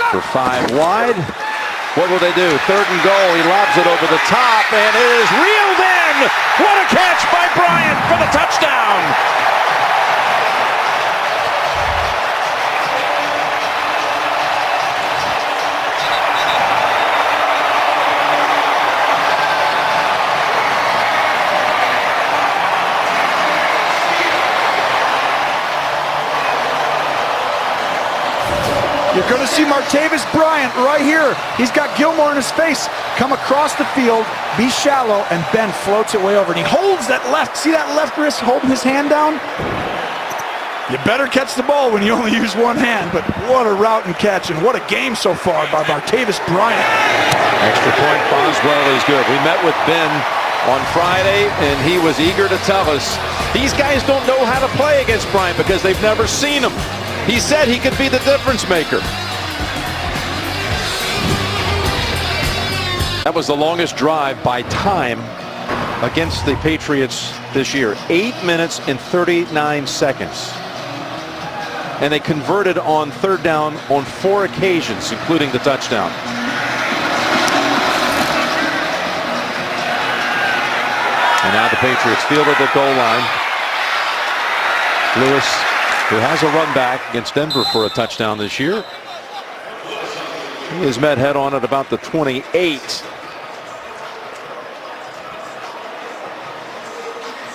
for 5 wide. What will they do? 3rd and goal. He lobs it over the top, and it is reeled in. What a catch by Bryant for the touchdown. You're going to see Martavis Bryant right here. He's got Gilmore in his face. Come across the field, be shallow, and Ben floats it way over. And he holds that left. See that left wrist holding his hand down? You better catch the ball when you only use one hand. But what a route and catch, and what a game so far by Martavis Bryant. Extra point, Boswell is good. We met with Ben on Friday, and he was eager to tell us these guys don't know how to play against Bryant because they've never seen him. He said he could be the difference maker. That was the longest drive by time against the Patriots this year. 8 minutes and 39 seconds. And they converted on 3rd down on 4 occasions, including the touchdown. And now the Patriots field at the goal line. Lewis, who has a run back against Denver for a touchdown this year. He is met head on at about the 28.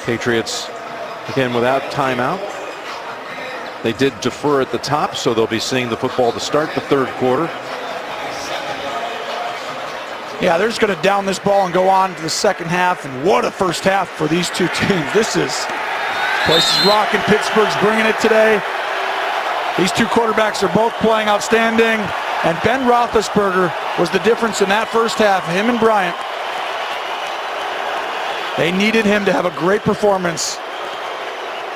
Patriots, again, without timeout. They did defer at the top, so they'll be seeing the football to start the 3rd quarter. Yeah, they're just going to down this ball and go on to the 2nd half, and what a first half for these two teams. This is... place is rocking. Pittsburgh's bringing it today. These two quarterbacks are both playing outstanding. And Ben Roethlisberger was the difference in that first half, him and Bryant. They needed him to have a great performance,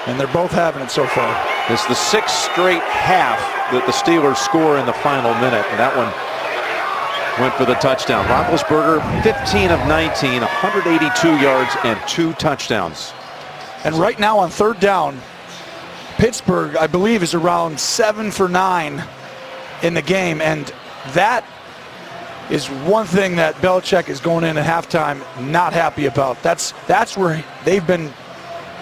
and they're both having it so far. It's the 6th straight half that the Steelers score in the final minute, and that one went for the touchdown. Roethlisberger, 15 of 19, 182 yards and 2 touchdowns. And right now on 3rd down, Pittsburgh, I believe, is around 7 for 9 in the game. And that is one thing that Belichick is going in at halftime not happy about. That's where they've been,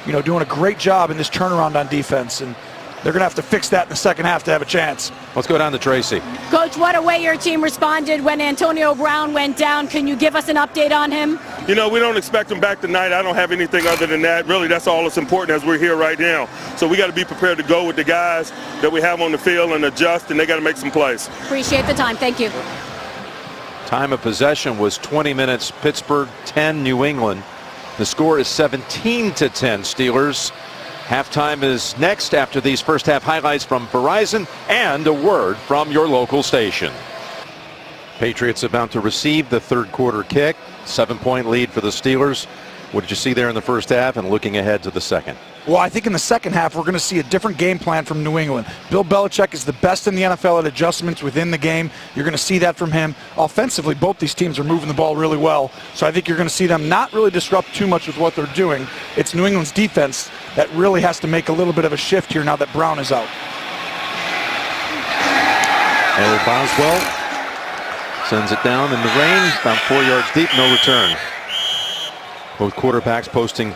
doing a great job in this turnaround on defense. And they're going to have to fix that in the 2nd half to have a chance. Let's go down to Tracy. Coach, what a way your team responded when Antonio Brown went down. Can you give us an update on him? We don't expect him back tonight. I don't have anything other than that. Really, that's all that's important as we're here right now. So we got to be prepared to go with the guys that we have on the field and adjust, and they got to make some plays. Appreciate the time. Thank you. Time of possession was 20 minutes. Pittsburgh 10, New England. The score is 17-10 Steelers. Halftime is next after these first half highlights from Verizon and a word from your local station. Patriots about to receive the 3rd quarter kick. 7-point lead for the Steelers. What did you see there in the first half and looking ahead to the 2nd? Well, I think in the 2nd half, we're going to see a different game plan from New England. Bill Belichick is the best in the NFL at adjustments within the game. You're going to see that from him. Offensively, both these teams are moving the ball really well. So I think you're going to see them not really disrupt too much with what they're doing. It's New England's defense that really has to make a little bit of a shift here now that Brown is out. And Boswell sends it down in the rain, about 4 yards deep, no return. Both quarterbacks posting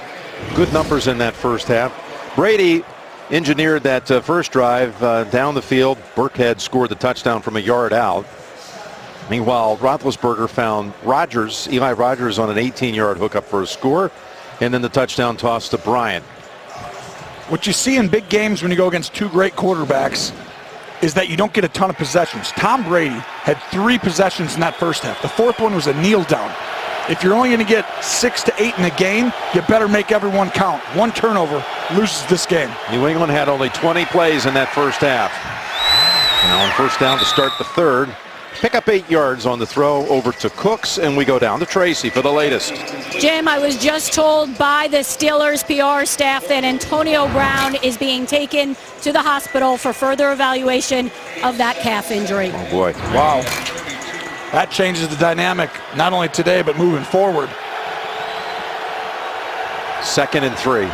good numbers in that first half. Brady engineered that first drive down the field. Burkhead scored the touchdown from a yard out. Meanwhile, Roethlisberger found Eli Rogers on an 18-yard hookup for a score, and then the touchdown toss to Bryant. What you see in big games when you go against two great quarterbacks is that you don't get a ton of possessions. Tom Brady had 3 possessions in that first half. The 4th one was a kneel down. If you're only going to get 6 to 8 in a game, you better make everyone count. One turnover loses this game. New England had only 20 plays in that first half. Now on first down to start the 3rd, Pick up 8 yards on the throw over to Cooks, and we go down to Tracy for the latest. Jim, I was just told by the Steelers PR staff that Antonio Brown is being taken to the hospital for further evaluation of that calf injury. Oh, boy. Wow. That changes the dynamic, not only today, but moving forward. 2nd and 3.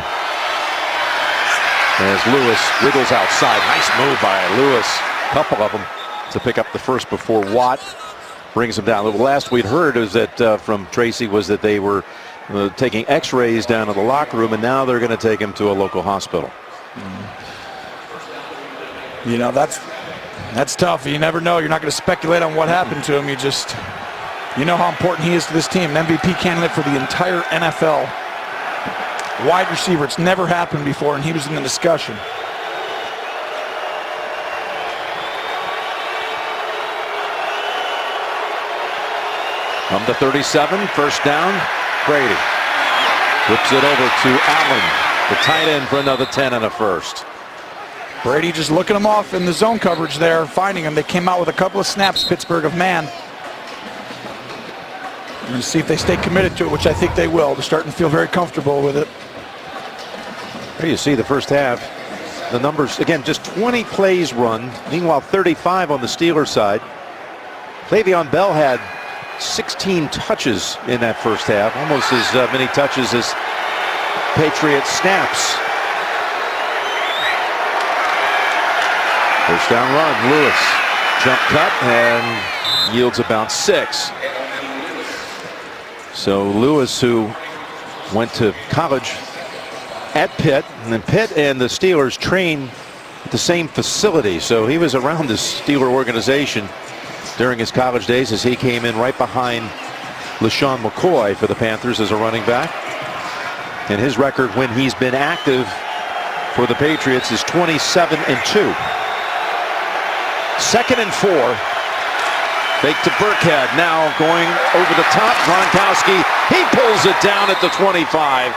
As Lewis wiggles outside. Nice move by Lewis. Couple of them to pick up the first before Watt brings him down. The last we'd heard is that from Tracy was that they were taking x-rays down to the locker room, and now they're going to take him to a local hospital. You know, that's tough. You never know. You're not going to speculate on what happened to him. You know how important he is to this team. An MVP candidate for the entire NFL. Wide receiver. It's never happened before, and he was in the discussion. From the 37, first down, Brady. Whips it over to Allen, the tight end, for another 10 and a first. Brady just looking them off in the zone coverage there, finding them. They came out with a couple of snaps, Pittsburgh, of man. We're going to see if they stay committed to it, which I think they will. They're starting to feel very comfortable with it. There you see the first half. The numbers, again, just 20 plays run. Meanwhile, 35 on the Steelers side. Le'Veon Bell had 16 touches in that first half, almost as many touches as Patriots snaps. First down run, Lewis. Jump cut and yields about 6. So Lewis, who went to college at Pitt, and then Pitt and the Steelers train at the same facility, so he was around the Steeler organization during his college days, as he came in right behind LaShawn McCoy for the Panthers as a running back. And his record when he's been active for the Patriots is 27-2. 2nd and 4. Fake to Burkhead, now going over the top. Gronkowski, he pulls it down at the 25.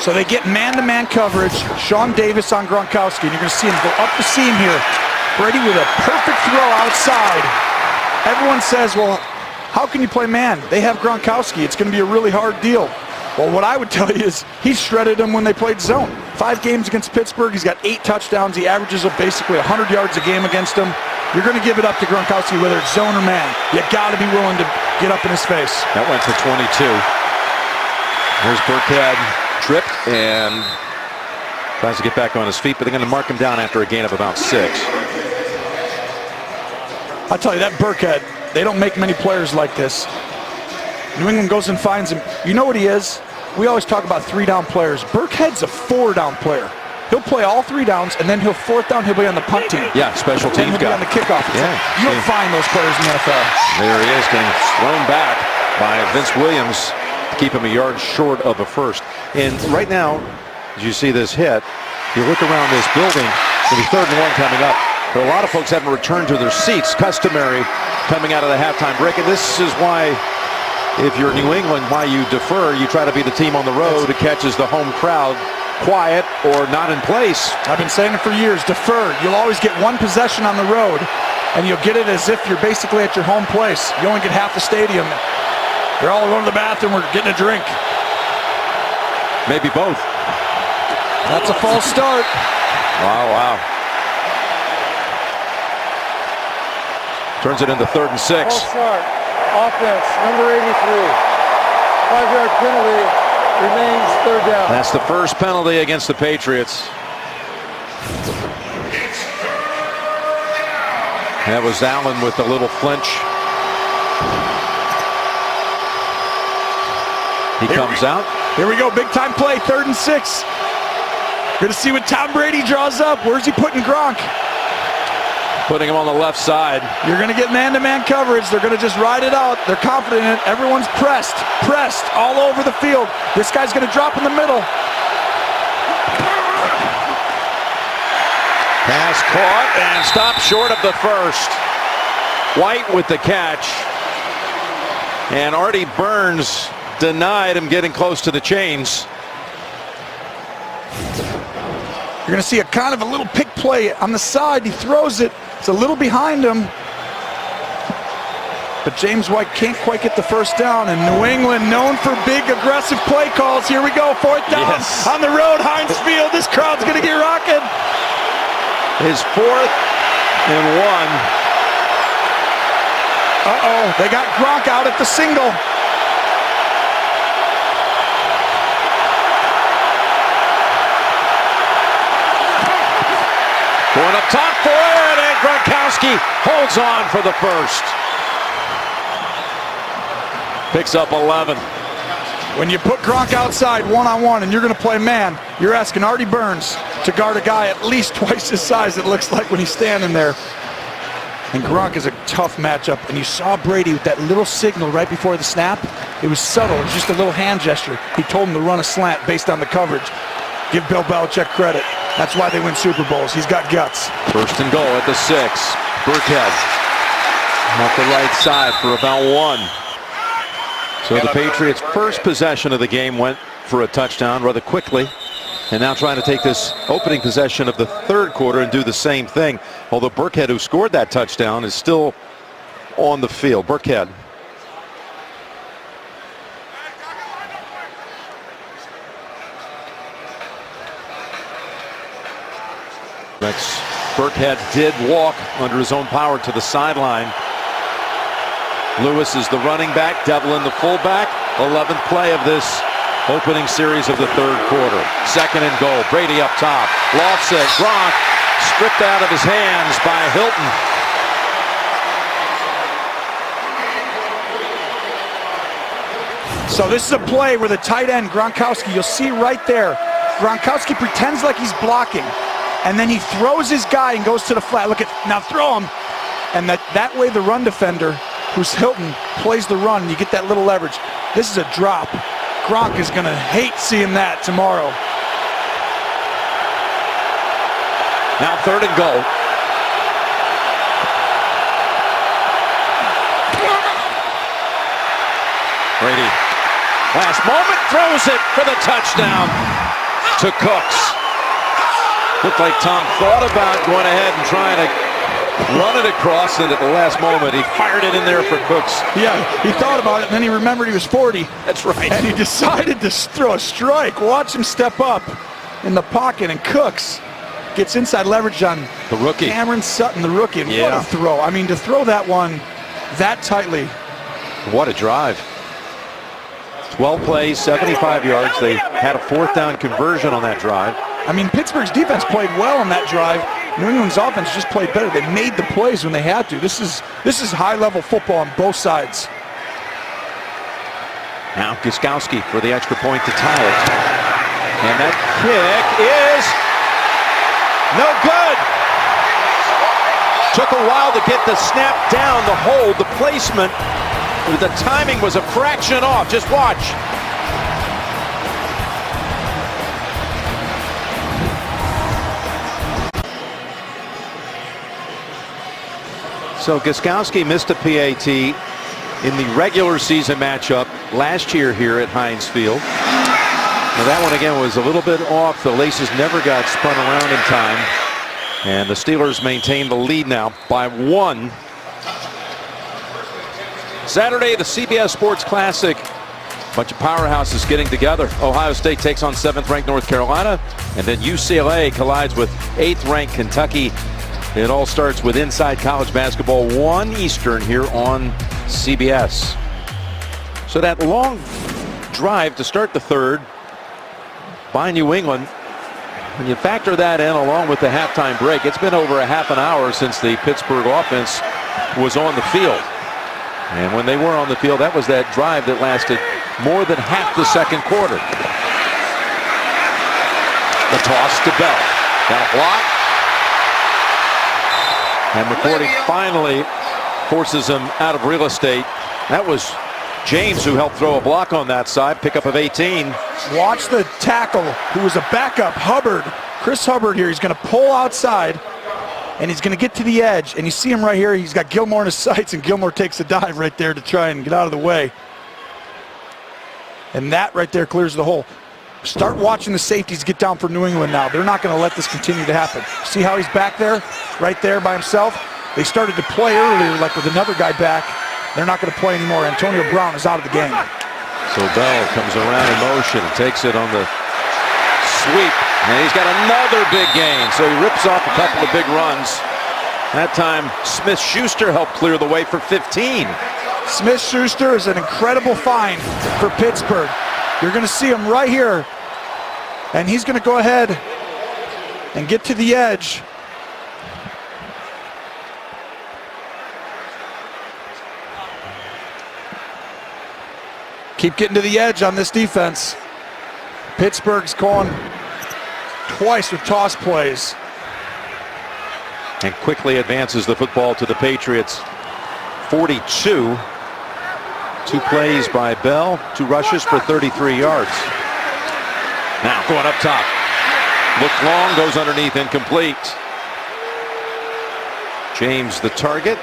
So they get man-to-man coverage. Sean Davis on Gronkowski, and you're going to see him go up the seam here. Brady with a perfect throw outside. Everyone says, well, how can you play man? They have Gronkowski. It's going to be a really hard deal. Well, what I would tell you is he shredded them when they played zone. 5 games against Pittsburgh. He's got 8 touchdowns. He averages basically 100 yards a game against them. You're going to give it up to Gronkowski, whether it's zone or man. You got to be willing to get up in his face. That went for 22. There's Burkhead tripped and tries to get back on his feet, but they're going to mark him down after a gain of about 6. I'll tell you, that Burkhead, they don't make many players like this. New England goes and finds him. You know what he is? We always talk about 3-down players. Burkhead's a 4-down player. He'll play all 3 downs, and then 4th down, he'll be on the punt team. Yeah, special teams guy. He'll be on the kickoff. Yeah. You don't find those players in the NFL. There he is, getting thrown back by Vince Williams to keep him a yard short of a first. And right now, as you see this hit, you look around this building, it'll be 3rd and 1 coming up. But a lot of folks haven't returned to their seats, customary coming out of the halftime break. And this is why, if you're New England, why you defer. You try to be the team on the road that catches the home crowd quiet or not in place. I've been saying it for years, defer. You'll always get 1 possession on the road, and you'll get it as if you're basically at your home place. You only get half the stadium. They're all going to the bathroom or getting a drink. Maybe both. That's a false start. Wow. Turns it into 3rd and 6. False start. Offense, number 83. 5-yard penalty, remains 3rd down. That's the first penalty against the Patriots. That was Allen with a little flinch. He comes out. Here we go, big time play, 3rd and 6. Going to see what Tom Brady draws up. Where's he putting Gronk? Putting him on the left side. You're going to get man-to-man coverage. They're going to just ride it out. They're confident in it. Everyone's pressed all over the field. This guy's going to drop in the middle. Pass caught and stopped short of the first. White with the catch. And Artie Burns denied him getting close to the chains. You're going to see a kind of a little pick play on the side. He throws it. It's a little behind him. But James White can't quite get the first down, and New England known for big, aggressive play calls. Here we go, 4th down on the road, Heinz Field. This crowd's going to get rocking. His 4th and 1. Uh-oh, they got Gronk out at the single. Going up top for it, and Gronkowski holds on for the first. Picks up 11. When you put Gronk outside one-on-one and you're going to play man, you're asking Artie Burns to guard a guy at least twice his size, it looks like, when he's standing there. And Gronk is a tough matchup. And you saw Brady with that little signal right before the snap. It was subtle. It was just a little hand gesture. He told him to run a slant based on the coverage. Give Bill Belichick credit. That's why they win Super Bowls. He's got guts. 1st and goal at the 6. Burkhead off the right side for about 1. So the Patriots' first possession of the game went for a touchdown rather quickly. And now trying to take this opening possession of the 3rd quarter and do the same thing. Although Burkhead, who scored that touchdown, is still on the field. Burkhead. Burkhead did walk under his own power to the sideline. Lewis is the running back, Devlin the fullback. 11th play of this opening series of the 3rd quarter. 2nd and goal. Brady up top. Lofts it. Gronk stripped out of his hands by Hilton. So this is a play where the tight end, Gronkowski, you'll see right there, Gronkowski pretends like he's blocking, and then he throws his guy and goes to the flat. Look at, now throw him. And that way the run defender, who's Hilton, plays the run, and you get that little leverage. This is a drop. Gronk is going to hate seeing that tomorrow. Now 3rd and goal. Brady, last moment, throws it for the touchdown to Cooks. Looked like Tom thought about going ahead and trying to run it across, and at the last moment he fired it in there for Cooks. Yeah, he thought about it, and then he remembered he was 40. That's right. And he decided to throw a strike. Watch him step up in the pocket, and Cooks gets inside leverage on the rookie. Cameron Sutton, the rookie. And what a throw. I mean, to throw that one that tightly. What a drive. 12 plays, 75 yards. They had a 4th down conversion on that drive. I mean, Pittsburgh's defense played well on that drive. New England's offense just played better. They made the plays when they had to. This is high-level football on both sides. Now Gostkowski for the extra point to tie it. And that kick is no good. Took a while to get the snap down, the hold, the placement. The timing was a fraction off. Just watch. So Gostkowski missed a PAT in the regular season matchup last year here at Heinz Field. Now that one again was a little bit off. The laces never got spun around in time. And the Steelers maintain the lead now by 1. Saturday, the CBS Sports Classic. Bunch of powerhouses getting together. Ohio State takes on 7th-ranked North Carolina. And then UCLA collides with 8th-ranked Kentucky. It all starts with Inside College Basketball, 1 Eastern here on CBS. So that long drive to start the 3rd by New England, when you factor that in along with the halftime break, it's been over a half an hour since the Pittsburgh offense was on the field. And when they were on the field, that was that drive that lasted more than half the 2nd quarter. The toss to Bell. Got a block. And McCourty finally forces him out of real estate. That was James who helped throw a block on that side. Pickup of 18. Watch the tackle, who was a backup, Hubbard. Chris Hubbard here. He's going to pull outside, and he's going to get to the edge. And you see him right here. He's got Gilmore in his sights, and Gilmore takes a dive right there to try and get out of the way. And that right there clears the hole. Start watching the safeties get down for New England now. They're not going to let this continue to happen. See how he's back there, right there by himself? They started to play earlier, like with another guy back. They're not going to play anymore. Antonio Brown is out of the game. So Bell comes around in motion and takes it on the sweep. And he's got another big gain. So he rips off a couple of big runs. That time, Smith-Schuster helped clear the way for 15. Smith-Schuster is an incredible find for Pittsburgh. You're going to see him right here. And he's going to go ahead and get to the edge. Keep getting to the edge on this defense. Pittsburgh's going twice with toss plays. And quickly advances the football to the Patriots. 42. 2 plays by Bell, 2 rushes for 33 yards. Now going up top. Look long, goes underneath, incomplete. James the target.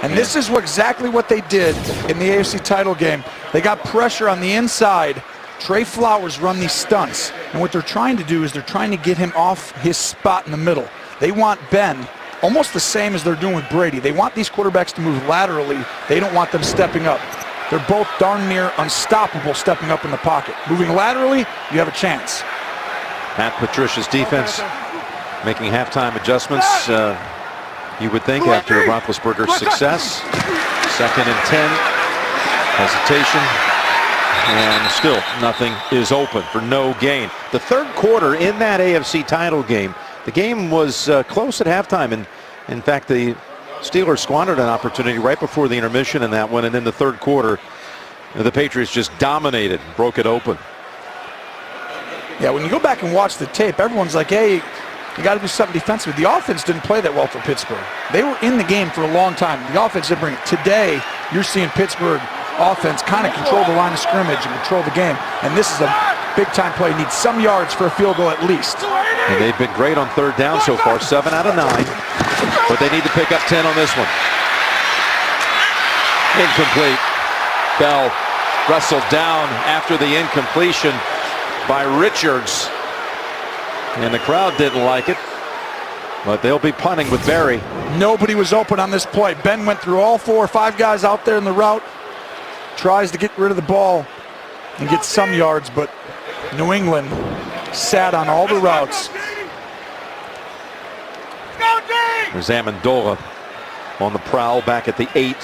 And this is exactly what they did in the AFC title game. They got pressure on the inside. Trey Flowers run these stunts. And what they're trying to do is they're trying to get him off his spot in the middle. They want Ben almost the same as they're doing with Brady. They want these quarterbacks to move laterally. They don't want them stepping up. They're both darn near unstoppable stepping up in the pocket. Moving laterally, you have a chance. Matt Patricia's defense making halftime adjustments. You would think after Roethlisberger's success. 2nd and 10. Hesitation. And still nothing is open for no gain. The third quarter in that AFC title game, the game was close at halftime. And in fact, the Steelers squandered an opportunity right before the intermission in that one. And in the third quarter, the Patriots just dominated, broke it open. Yeah, when you go back and watch the tape, everyone's like, hey, you got to do something defensively. The offense didn't play that well for Pittsburgh. They were in the game for a long time. The offense didn't bring it. Today, you're seeing Pittsburgh offense kind of control the line of scrimmage and control the game. And this is a big-time play. Needs some yards for a field goal at least. And they've been great on third down so far, 7 out of 9. But they need to pick up 10 on this one. Incomplete. Bell wrestled down after the incompletion by Richards. And the crowd didn't like it. But they'll be punting with Barry. Nobody was open on this play. Ben went through all 4 or 5 guys out there in the route. Tries to get rid of the ball and get some yards, but New England sat on all the routes. There's Amendola on the prowl back at the 8.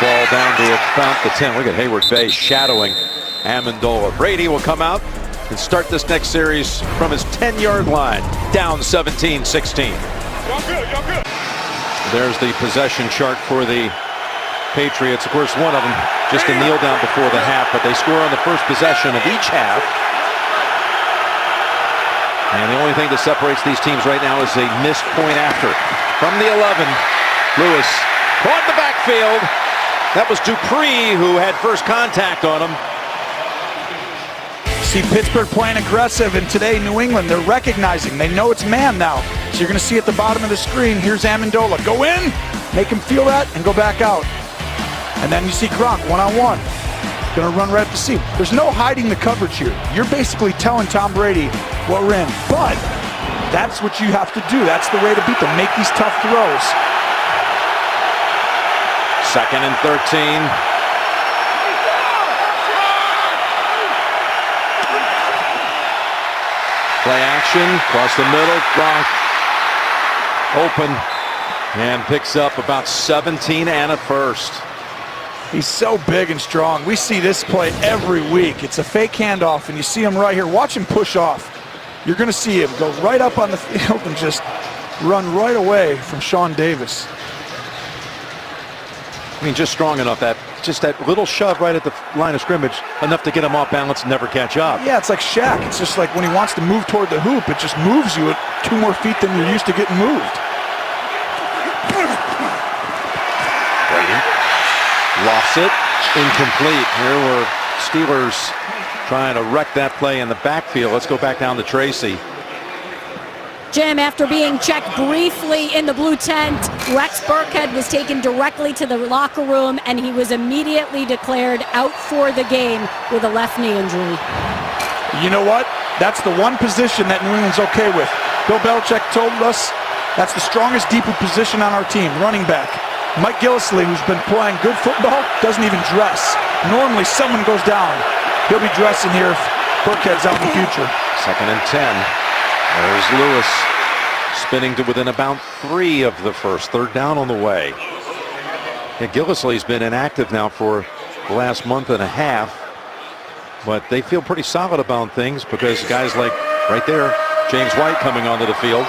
Ball down to about the 10. Look at Hayward Bay shadowing Amendola. Brady will come out and start this next series from his 10-yard line, down 17-16. Y'all good. There's the possession chart for the Patriots. Of course, one of them just a kneel down before the half, but they score on the first possession of each half. And the only thing that separates these teams right now is a missed point after. From the 11, Lewis caught the backfield. That was Dupree who had first contact on him. See Pittsburgh playing aggressive, and today New England, they're recognizing. They know it's man now. So you're going to see at the bottom of the screen, here's Amendola. Go in, make him feel that, and go back out. And then you see Gronk one-on-one. Going to run right up the seam. There's no hiding the coverage here. You're basically telling Tom Brady what we're in. But that's what you have to do. That's the way to beat them. Make these tough throws. 2nd and 13. Play action, across the middle, Gronk open and picks up about 17 and a first. He's so big and strong. We see this play every week. It's a fake handoff, and you see him right here. Watch him push off. You're going to see him go right up on the field and just run right away from Sean Davis. I mean, just strong enough, just that little shove right at the line of scrimmage, enough to get him off balance and never catch up. Yeah, it's like Shaq. It's just like when he wants to move toward the hoop, it just moves you at 2 more feet than you're used to getting moved. Brady lost it, incomplete. Here were Steelers trying to wreck that play in the backfield. Let's go back down to Tracy. Jim, after being checked briefly in the blue tent, Rex Burkhead was taken directly to the locker room, and he was immediately declared out for the game with a left knee injury. You know what? That's the one position that New England's okay with. Bill Belichick told us that's the strongest, deeper position on our team, running back. Mike Gillislee, who's been playing good football, doesn't even dress. Normally, someone goes down. He'll be dressing here if Burkhead's out in the future. 2nd and 10. There's Lewis spinning to within about 3 of the first. 3rd down on the way. Yeah, Gillislee's been inactive now for the last month and a half, but they feel pretty solid about things because guys like right there, James White coming onto the field.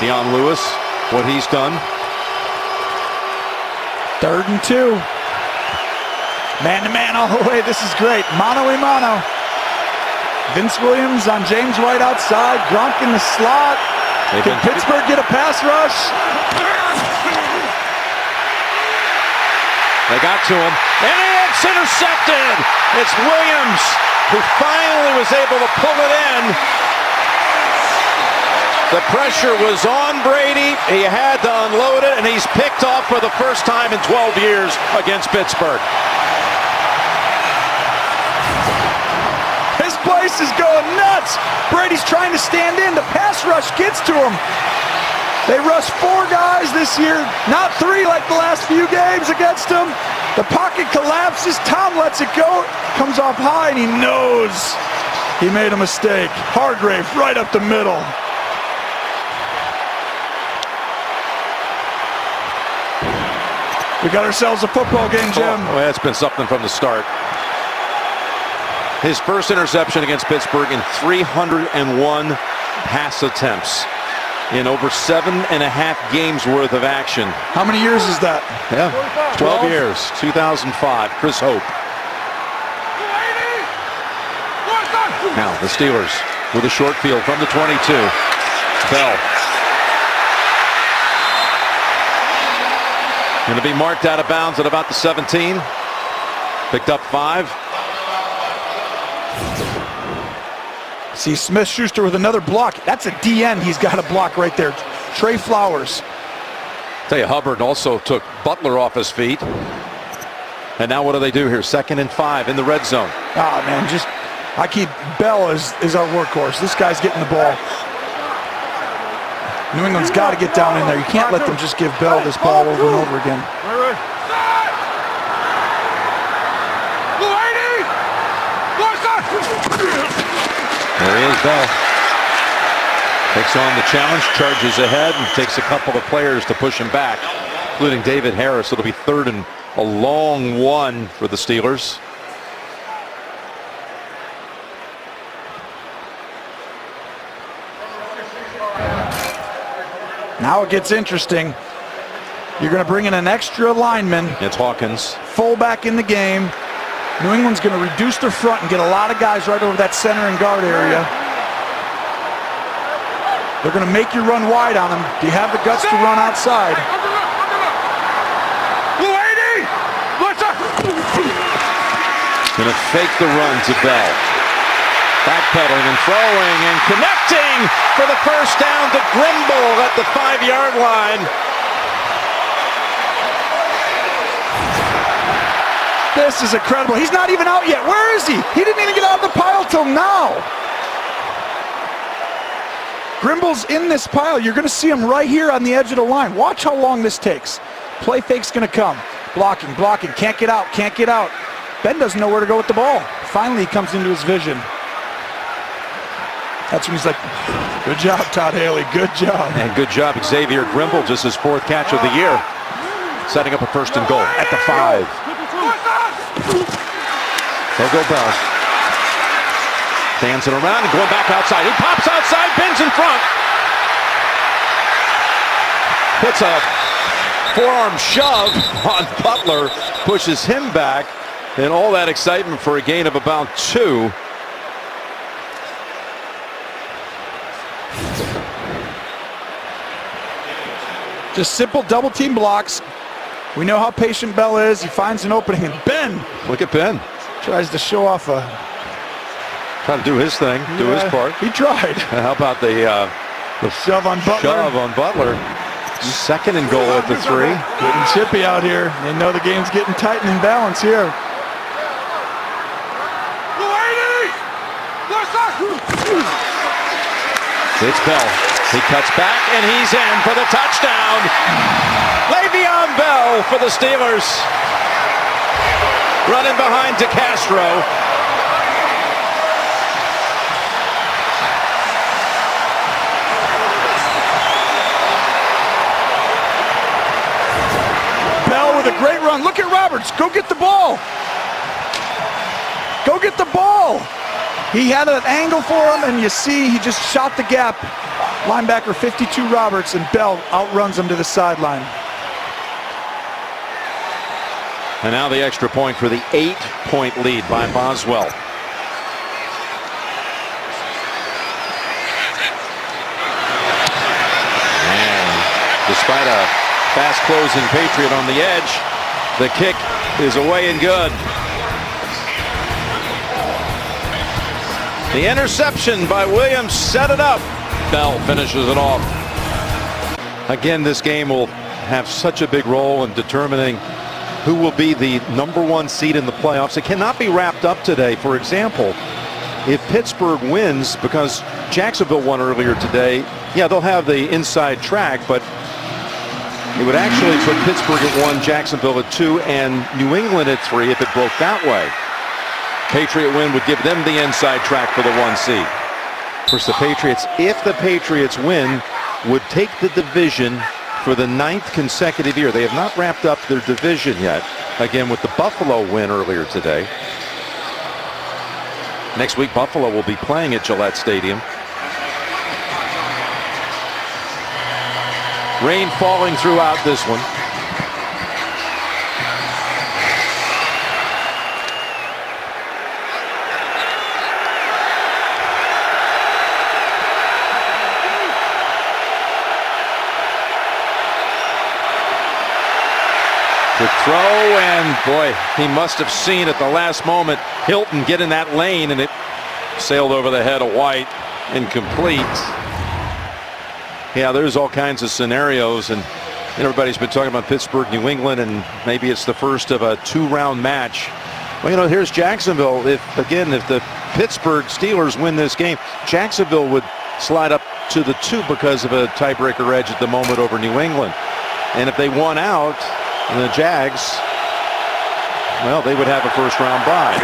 Dion Lewis, what he's done. 3rd and 2. Man-to-man all the way. This is great. Mano-a-mano. Vince Williams on James White outside. Gronk in the slot. Can Pittsburgh get a pass rush? They got to him, and it's intercepted. It's Williams who finally was able to pull it in. The pressure was on Brady. He had to unload it, and he's picked off for the first time in 12 years against Pittsburgh. This place is going nuts. Brady's trying to stand in. The pass rush gets to him. They rushed 4 guys this year, not 3 like the last few games against him. The pocket collapses. Tom lets it go. Comes off high, and he knows he made a mistake. Hargrave right up the middle. We got ourselves a football game, Jim. Oh, that's been something from the start. His first interception against Pittsburgh in 301 pass attempts in over 7.5 games worth of action. How many years is that? Yeah, 12 years. 2005. Chris Hope. Now the Steelers with a short field from the 22. Bell. Going to be marked out of bounds at about the 17. Picked up 5. See Smith-Schuster with another block. That's a DN he's got a block right there. Trey Flowers. Tell you, Hubbard also took Butler off his feet. And now what do they do here? 2nd and 5 in the red zone. Ah, man, just I keep Bell is our workhorse. This guy's getting the ball. New England's got to get down in there. You can't let them just give Bell this ball over and over again. There he is, Bell. Takes on the challenge, charges ahead, and takes a couple of players to push him back, including David Harris. It'll be 3rd and a long 1 for the Steelers. Now it gets interesting. You're going to bring in an extra lineman. It's Hawkins. Fullback in the game. New England's going to reduce their front and get a lot of guys right over that center and guard area. They're going to make you run wide on them. Do you have the guts to run outside? Going to fake the run to Bell. Backpedaling and throwing and connecting for the first down to Grimble at the 5-yard line. This is incredible. He's not even out yet. Where is he? He didn't even get out of the pile till now. Grimble's in this pile. You're going to see him right here on the edge of the line. Watch how long this takes. Play fake's going to come. Blocking, blocking. Can't get out, can't get out. Ben doesn't know where to go with the ball. Finally, he comes into his vision. That's when he's like, good job, Todd Haley, good job. And good job, Xavier Grimble, just his 4th catch of the year. Setting up a 1st and goal at the 5. There go Bell. Dancing around and going back outside. He pops outside, pins in front. Puts a forearm shove on Butler, pushes him back, and all that excitement for a gain of about 2. Just simple double team blocks. We know how patient Bell is. He finds an opening, and Ben. Look at Ben. Tries to show off a Trying to do his thing, do his part. He tried. How about the shove on Butler? Shove on Butler. Second and goal at the 3. Getting chippy out here. They know the game's getting tight and in balance here. It's Bell. He cuts back and he's in for the touchdown. Le'Veon Bell for the Steelers. Running behind DeCastro. With a great run. Look at Roberts. Go get the ball. Go get the ball. He had an angle for him, and you see he just shot the gap. Linebacker 52 Roberts, and Bell outruns him to the sideline. And now the extra point for the 8-point lead by Boswell. And despite a fast closing Patriot on the edge, the kick is away and good. The interception by Williams set it up. Bell finishes it off. Again, this game will have such a big role in determining who will be the #1 seed in the playoffs. It cannot be wrapped up today. For example, if Pittsburgh wins, because Jacksonville won earlier today, yeah, they'll have the inside track, but it would actually put Pittsburgh at 1, Jacksonville at 2, and New England at 3 if it broke that way. Patriot win would give them the inside track for the 1 seed. Of course, the Patriots, if the Patriots win, would take the division for the 9th consecutive year. They have not wrapped up their division yet. Again, with the Buffalo win earlier today. Next week, Buffalo will be playing at Gillette Stadium. Rain falling throughout this one. Quick throw, and boy, he must have seen at the last moment Hilton get in that lane, and it sailed over the head of White. Incomplete. Yeah, there's all kinds of scenarios, and everybody's been talking about Pittsburgh, New England, and maybe it's the first of a 2-round match. Well, you know, here's Jacksonville. If the Pittsburgh Steelers win this game, Jacksonville would slide up to the 2 because of a tiebreaker edge at the moment over New England. And if they won out, the Jags, well, they would have a first-round bye.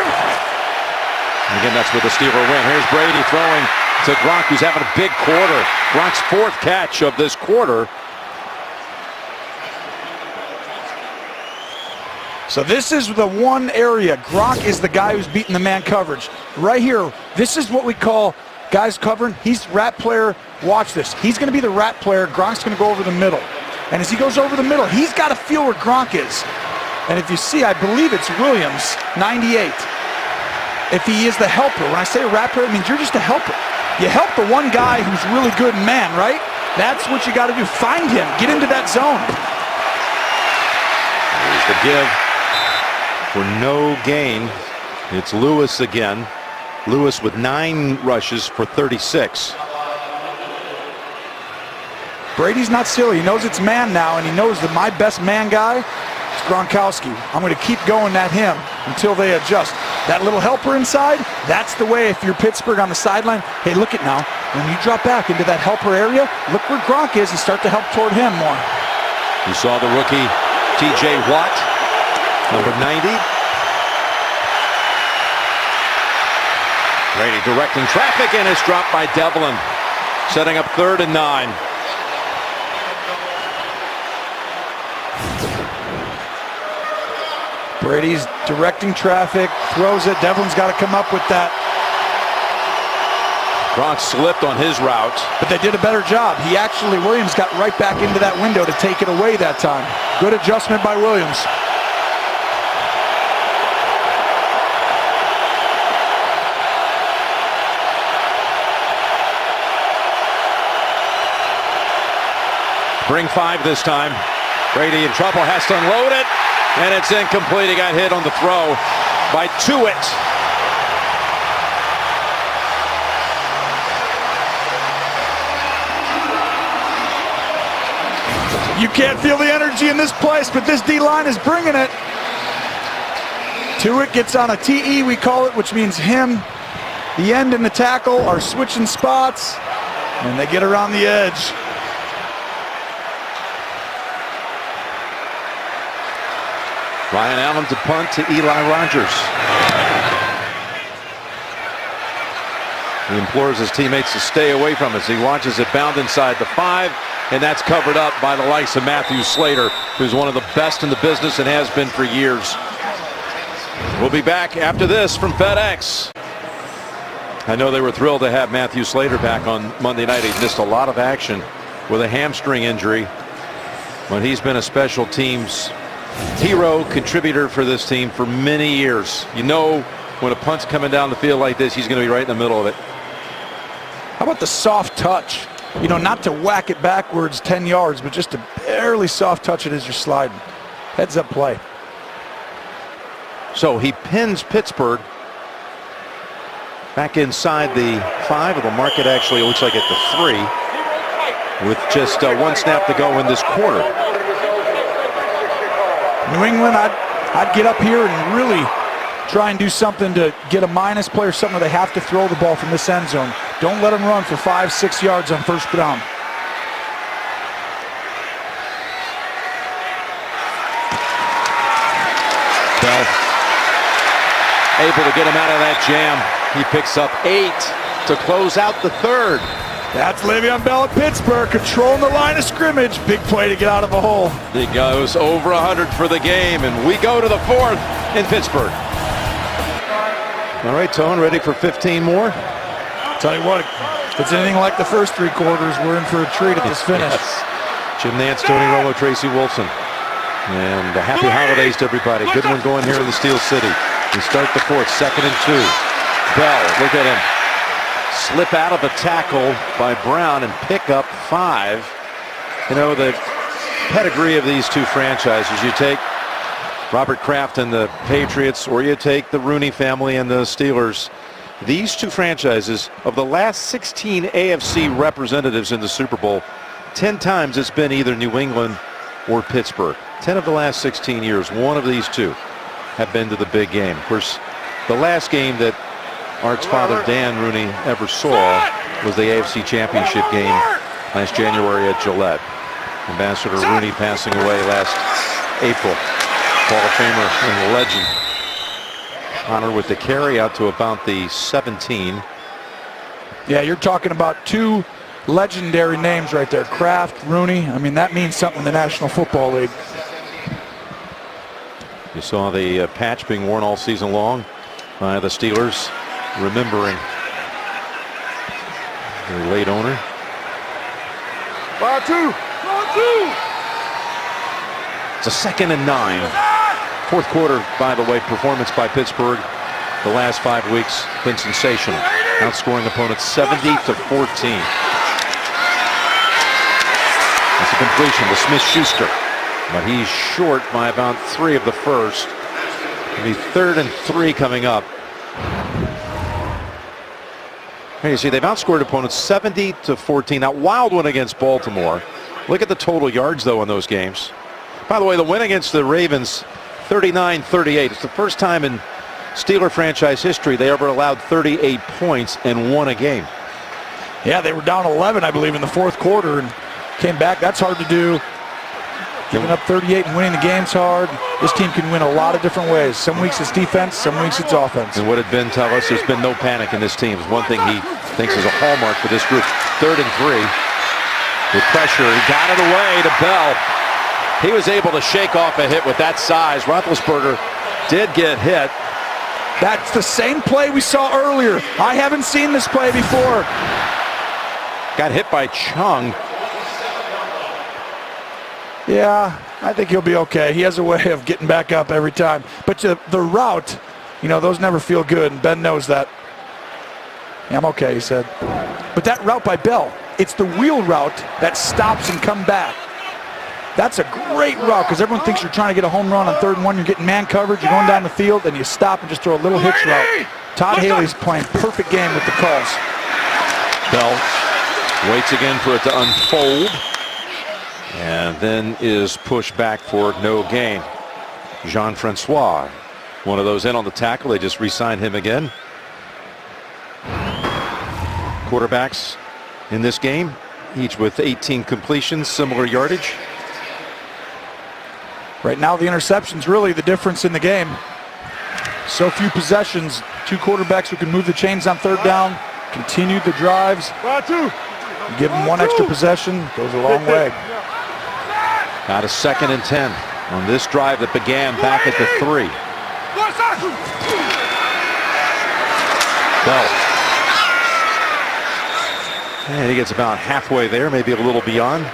Again, that's with the Steeler win. Here's Brady throwing to Gronk, who's having a big quarter. Gronk's 4th catch of this quarter. So this is the one area. Gronk is the guy who's beating the man coverage. Right here, this is what we call guys covering. He's rat player. Watch this. He's going to be the rat player. Gronk's going to go over the middle. And as he goes over the middle, he's got to feel where Gronk is. And if you see, I believe it's Williams, 98. If he is the helper. When I say rat player, it means you're just a helper. You help the one guy who's really good man, right? That's what you got to do. Find him. Get into that zone. Here's the give for no gain. It's Lewis again. Lewis with 9 rushes for 36. Brady's not silly. He knows it's man now, and he knows that my best man guy is Gronkowski. I'm going to keep going at him until they adjust. That little helper inside, that's the way if you're Pittsburgh on the sideline. Hey, look it now. When you drop back into that helper area, look where Gronk is and start to help toward him more. You saw the rookie TJ Watt, number 90. Brady directing traffic, and it's dropped by Devlin, setting up 3rd and 9. Brady's directing traffic, throws it. Devlin's got to come up with that. Gronk slipped on his route. But they did a better job. Williams got right back into that window to take it away that time. Good adjustment by Williams. Bring 5 this time. Brady in trouble, has to unload it, and it's incomplete. He got hit on the throw by Tuitt. You can't feel the energy in this place, but this D-line is bringing it. Tuitt gets on a TE, we call it, which means him. The end and the tackle are switching spots, and they get around the edge. Ryan Allen to punt to Eli Rogers. He implores his teammates to stay away from us. He watches it bound inside the 5, and that's covered up by the likes of Matthew Slater, who's one of the best in the business and has been for years. We'll be back after this from FedEx. I know they were thrilled to have Matthew Slater back on Monday night. He missed a lot of action with a hamstring injury, but he's been a special teams hero, contributor for this team for many years. You know, when a punt's coming down the field like this, he's going to be right in the middle of it. How about the soft touch? You know, not to whack it backwards 10 yards, but just to barely soft touch it as you're sliding. Heads up play. So he pins Pittsburgh back inside the 5. It'll mark it, actually, it looks like at the 3 with just 1 snap to go in this quarter. New England, I'd get up here and really try and do something to get a minus play or something where they have to throw the ball from this end zone. Don't let them run for 5-6 yards on first down. Bell able to get him out of that jam. He picks up 8 to close out the 3rd. That's Le'Veon Bell at Pittsburgh, controlling the line of scrimmage. Big play to get out of a hole. He goes over 100 for the game, and we go to the 4th in Pittsburgh. All right, Tone, ready for 15 more? Tell you what, if it's anything like the first 3 quarters, we're in for a treat at this finish. Yes. Jim Nantz, Tony Romo, Tracy Wolfson. And happy holidays to everybody. Good one going here in the Steel City. We start the 4th, 2nd and 2. Bell, look at him. Slip out of a tackle by Brown and pick up 5. You know, the pedigree of these two franchises, you take Robert Kraft and the Patriots, or you take the Rooney family and the Steelers. These two franchises, of the last 16 AFC representatives in the Super Bowl, 10 times it's been either New England or Pittsburgh. 10 of the last 16 years, one of these two have been to the big game. Of course, the last game that Art's father, Dan Rooney, ever saw was the AFC Championship game last January at Gillette. Ambassador Rooney passing away last April. Hall of Famer and legend. Honor with the carry out to about the 17. Yeah, you're talking about 2 legendary names right there. Kraft, Rooney. I mean, that means something in the National Football League. You saw the patch being worn all season long by the Steelers, remembering their late owner. Ball 2. It's a 2nd and 9. 4th quarter, by the way, performance by Pittsburgh the last 5 weeks been sensational. Outscoring opponents 70-14. That's a completion to Smith-Schuster, but he's short by about 3 of the first. It'll be 3rd and 3 coming up. Here you see they've outscored opponents 70-14. Now, wild one against Baltimore. Look at the total yards, though, in those games. By the way, the win against the Ravens, 39-38. It's the first time in Steeler franchise history they ever allowed 38 points and won a game. Yeah, they were down 11, I believe, in the 4th quarter and came back. That's hard to do. Giving up 38 and winning the game's hard. This team can win a lot of different ways. Some weeks it's defense, some weeks it's offense. And what did Ben tell us? There's been no panic in this team. It's one thing he thinks is a hallmark for this group. 3rd and 3. With pressure, he got it away to Bell. He was able to shake off a hit with that size. Roethlisberger did get hit. That's the same play we saw earlier. I haven't seen this play before. Got hit by Chung. Yeah, I think he'll be okay. He has a way of getting back up every time. But the route, you know, those never feel good, and Ben knows that. Yeah, I'm okay, he said. But that route by Bell, it's the wheel route that stops and come back. That's a great route because everyone thinks you're trying to get a home run on 3rd and 1. You're getting man coverage, you're going down the field, and you stop and just throw a little hitch route. Todd Haley's playing perfect game with the calls. Bell waits again for it to unfold. And then is pushed back for no gain. Jean-Francois, one of those in on the tackle. They just re-signed him again. Quarterbacks in this game, each with 18 completions, similar yardage. Right now, the interception's really the difference in the game. So few possessions. Two quarterbacks who can move the chains on third down, continue the drives. Give them one extra possession, goes a long way. Got a 2nd and 10 on this drive that began back at the 3. Bell. And he gets about halfway there, maybe a little beyond.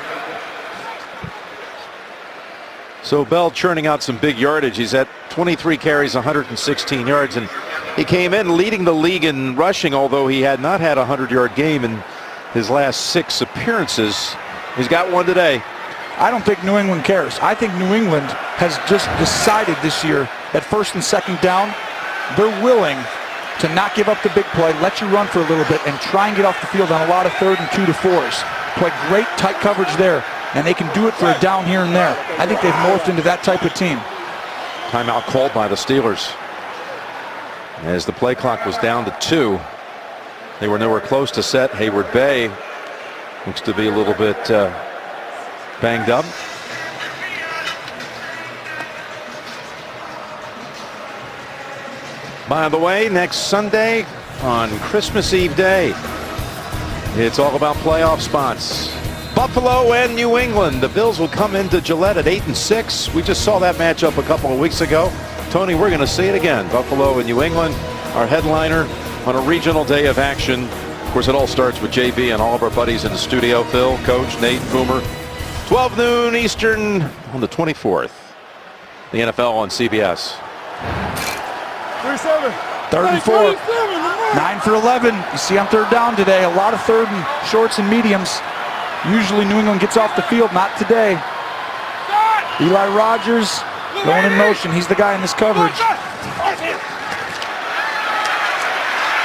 So Bell churning out some big yardage. He's at 23 carries, 116 yards, and he came in leading the league in rushing, although he had not had a 100-yard game in his last 6 appearances. He's got one today. I don't think New England cares. I think New England has just decided this year that 1st and 2nd down, they're willing to not give up the big play, let you run for a little bit, and try and get off the field on a lot of 3rd and 2 to 4s. Play great tight coverage there, and they can do it for a down here and there. I think they've morphed into that type of team. Timeout called by the Steelers. As the play clock was down to 2, they were nowhere close to set. Hayward Bay looks to be a little bit banged up. By the way, next Sunday on Christmas Eve Day, it's all about playoff spots. Buffalo and New England. The Bills will come into Gillette at 8-6. We just saw that matchup a couple of weeks ago. Tony, we're going to see it again. Buffalo and New England, our headliner on a regional day of action. Of course, it all starts with JB and all of our buddies in the studio. Phil, Coach, Nate, Boomer. 12 noon Eastern on the 24th. The NFL on CBS. 3rd and 4. 9 for 11. You see on 3rd down today, a lot of 3rd and shorts and mediums. Usually New England gets off the field, not today. Eli Rogers going in motion. He's the guy in this coverage.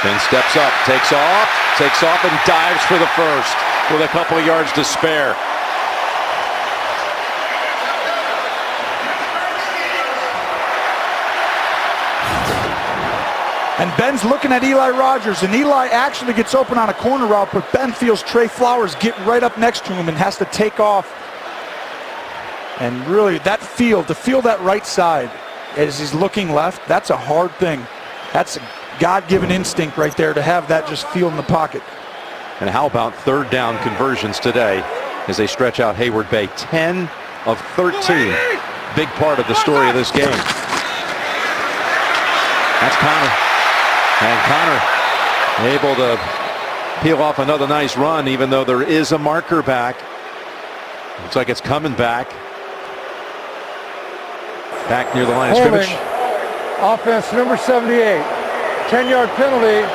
Then steps up, takes off and dives for the first with a couple of yards to spare. And Ben's looking at Eli Rogers, and Eli actually gets open on a corner route, but Ben feels Trey Flowers get right up next to him and has to take off. And really, that field, to feel that right side as he's looking left, that's a hard thing. That's a God-given instinct right there to have that just feel in the pocket. And how about 3rd down conversions today as they stretch out Hayward Bay? 10 of 13. Big part of the story of this game. That's Connor. And Connor able to peel off another nice run, even though there is a marker back. Looks like it's coming back. Back near the line of scrimmage. Offense number 78. 10-yard penalty.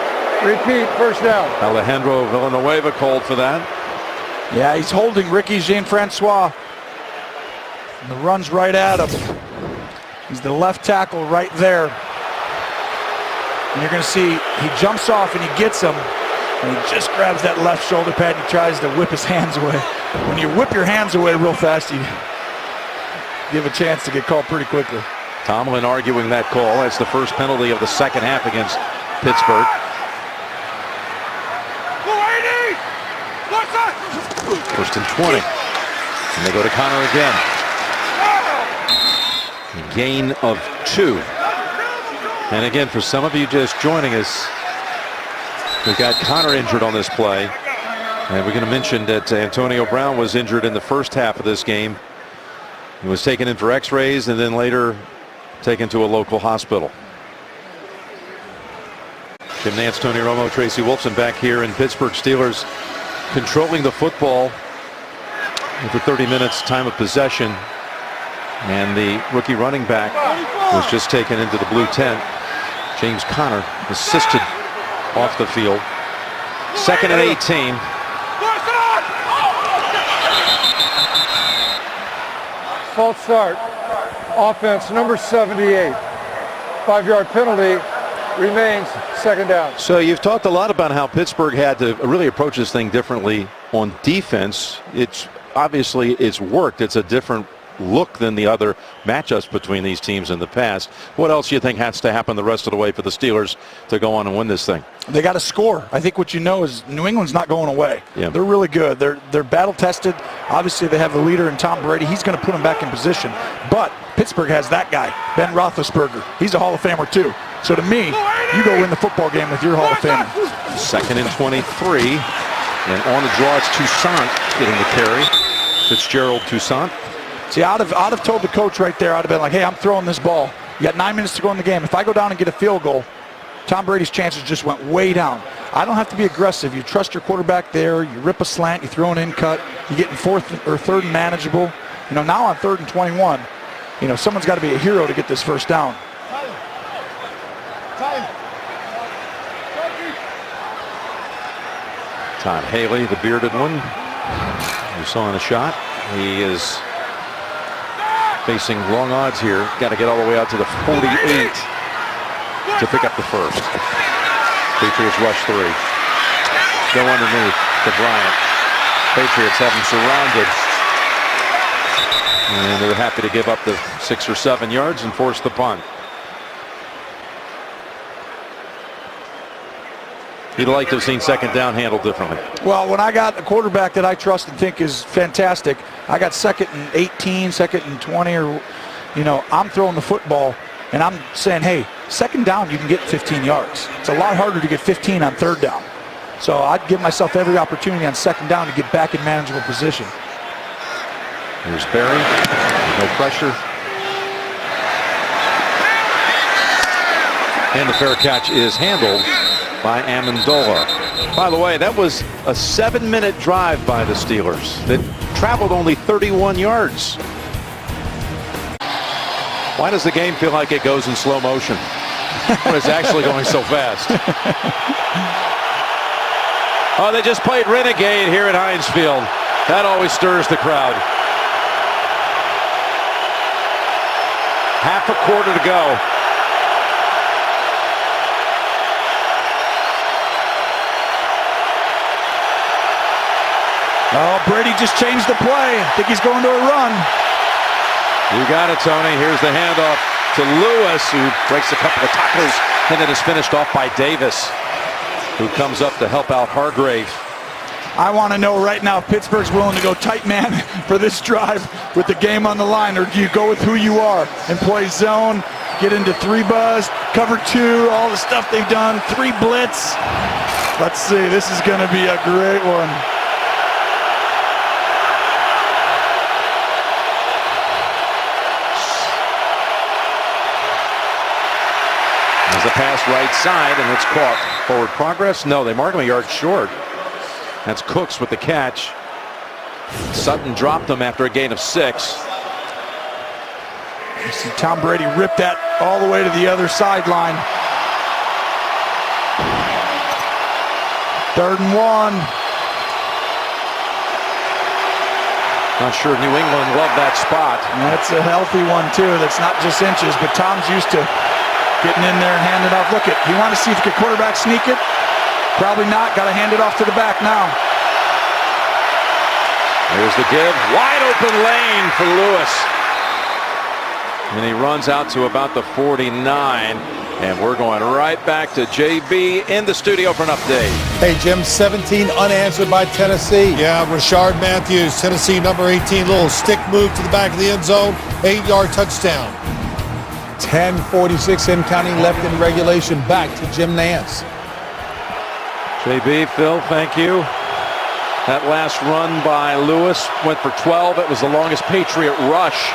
Repeat, 1st down. Alejandro Villanueva called for that. Yeah, he's holding Ricky Jean-Francois. And the run's right at him. He's the left tackle right there. And you're going to see he jumps off and he gets him. And he just grabs that left shoulder pad and he tries to whip his hands away. When you whip your hands away real fast, you give a chance to get called pretty quickly. Tomlin arguing that call. That's the first penalty of the 2nd half against Pittsburgh. 1st and 20. And they go to Connor again. Gain of 2. And again, for some of you just joining us, we've got Connor injured on this play. And we're going to mention that Antonio Brown was injured in the 1st half of this game. He was taken in for x-rays and then later taken to a local hospital. Jim Nantz, Tony Romo, Tracy Wolfson back here in Pittsburgh. Steelers controlling the football for 30 minutes time of possession. And the rookie running back was just taken into the blue tent. James Conner assisted off the field. 2nd and 18. False start. Offense number 78. 5-yard penalty. Remains 2nd down. So you've talked a lot about how Pittsburgh had to really approach this thing differently on defense. It's obviously it's worked. It's a different look than the other matchups between these teams in the past. What else do you think has to happen the rest of the way for the Steelers to go on and win this thing? They got to score. I think what you know is New England's not going away. Yeah. They're really good. They're battle tested. Obviously, they have the leader in Tom Brady. He's going to put them back in position. But Pittsburgh has that guy, Ben Roethlisberger. He's a Hall of Famer too. So to me, you go win the football game with your Hall of Famer. 2nd and 23, and on the draw it's Toussaint getting the carry. Fitzgerald, Toussaint. See, I'd have told the coach right there, I'd have been like, hey, I'm throwing this ball. You got 9 minutes to go in the game. If I go down and get a field goal, Tom Brady's chances just went way down. I don't have to be aggressive. You trust your quarterback there. You rip a slant. You throw an in cut. You get in 4th or 3rd and manageable. You know, now on 3rd and 21, you know, someone's got to be a hero to get this first down. Todd Haley, the bearded one, you saw in the shot. He is facing long odds here. Got to get all the way out to the 48 to pick up the first. Patriots rush 3. Go underneath to Bryant. Patriots have him surrounded. And they're happy to give up the 6 or 7 yards and force the punt. You'd like to have seen 2nd down handled differently. Well, when I got a quarterback that I trust and think is fantastic, I got 2nd and 18, 2nd and 20, or, you know, I'm throwing the football and I'm saying, hey, 2nd down, you can get 15 yards. It's a lot harder to get 15 on 3rd down. So I'd give myself every opportunity on 2nd down to get back in manageable position. Here's Barry, no pressure. And the fair catch is handled by Amendola. By the way, that was a 7-minute drive by the Steelers that traveled only 31 yards. Why does the game feel like it goes in slow motion when it's actually going so fast? Oh, they just played Renegade here at Heinz Field. That always stirs the crowd. Half a quarter to go. Oh, Brady just changed the play. I think he's going to a run. You got it, Tony. Here's the handoff to Lewis, who breaks a couple of tackles, and then is finished off by Davis, who comes up to help out Hargrave. I want to know right now if Pittsburgh's willing to go tight man for this drive with the game on the line, or do you go with who you are and play zone, get into 3 buzz, cover 2, all the stuff they've done, 3 blitz. Let's see. This is going to be a great one. There's a pass right side, and it's caught. Forward progress? No, they mark him a yard short. That's Cooks with the catch. Sutton dropped him after a gain of 6. You see Tom Brady rip that all the way to the other sideline. 3rd and 1. Not sure New England loved that spot. And that's a healthy one too. That's not just inches, but Tom's used to getting in there and handing it off. Look it. You want to see if the quarterback sneak it? Probably not. Got to hand it off to the back now. There's the give. Wide open lane for Lewis. And he runs out to about the 49. And we're going right back to JB in the studio for an update. Hey, Jim, 17 unanswered by Tennessee. Yeah, Rashard Matthews, Tennessee number 18, little stick move to the back of the end zone, 8-yard touchdown. 10:46 in counting left in regulation. Back to Jim Nance. JB, Phil, thank you. That last run by Lewis went for 12. It was the longest Patriot rush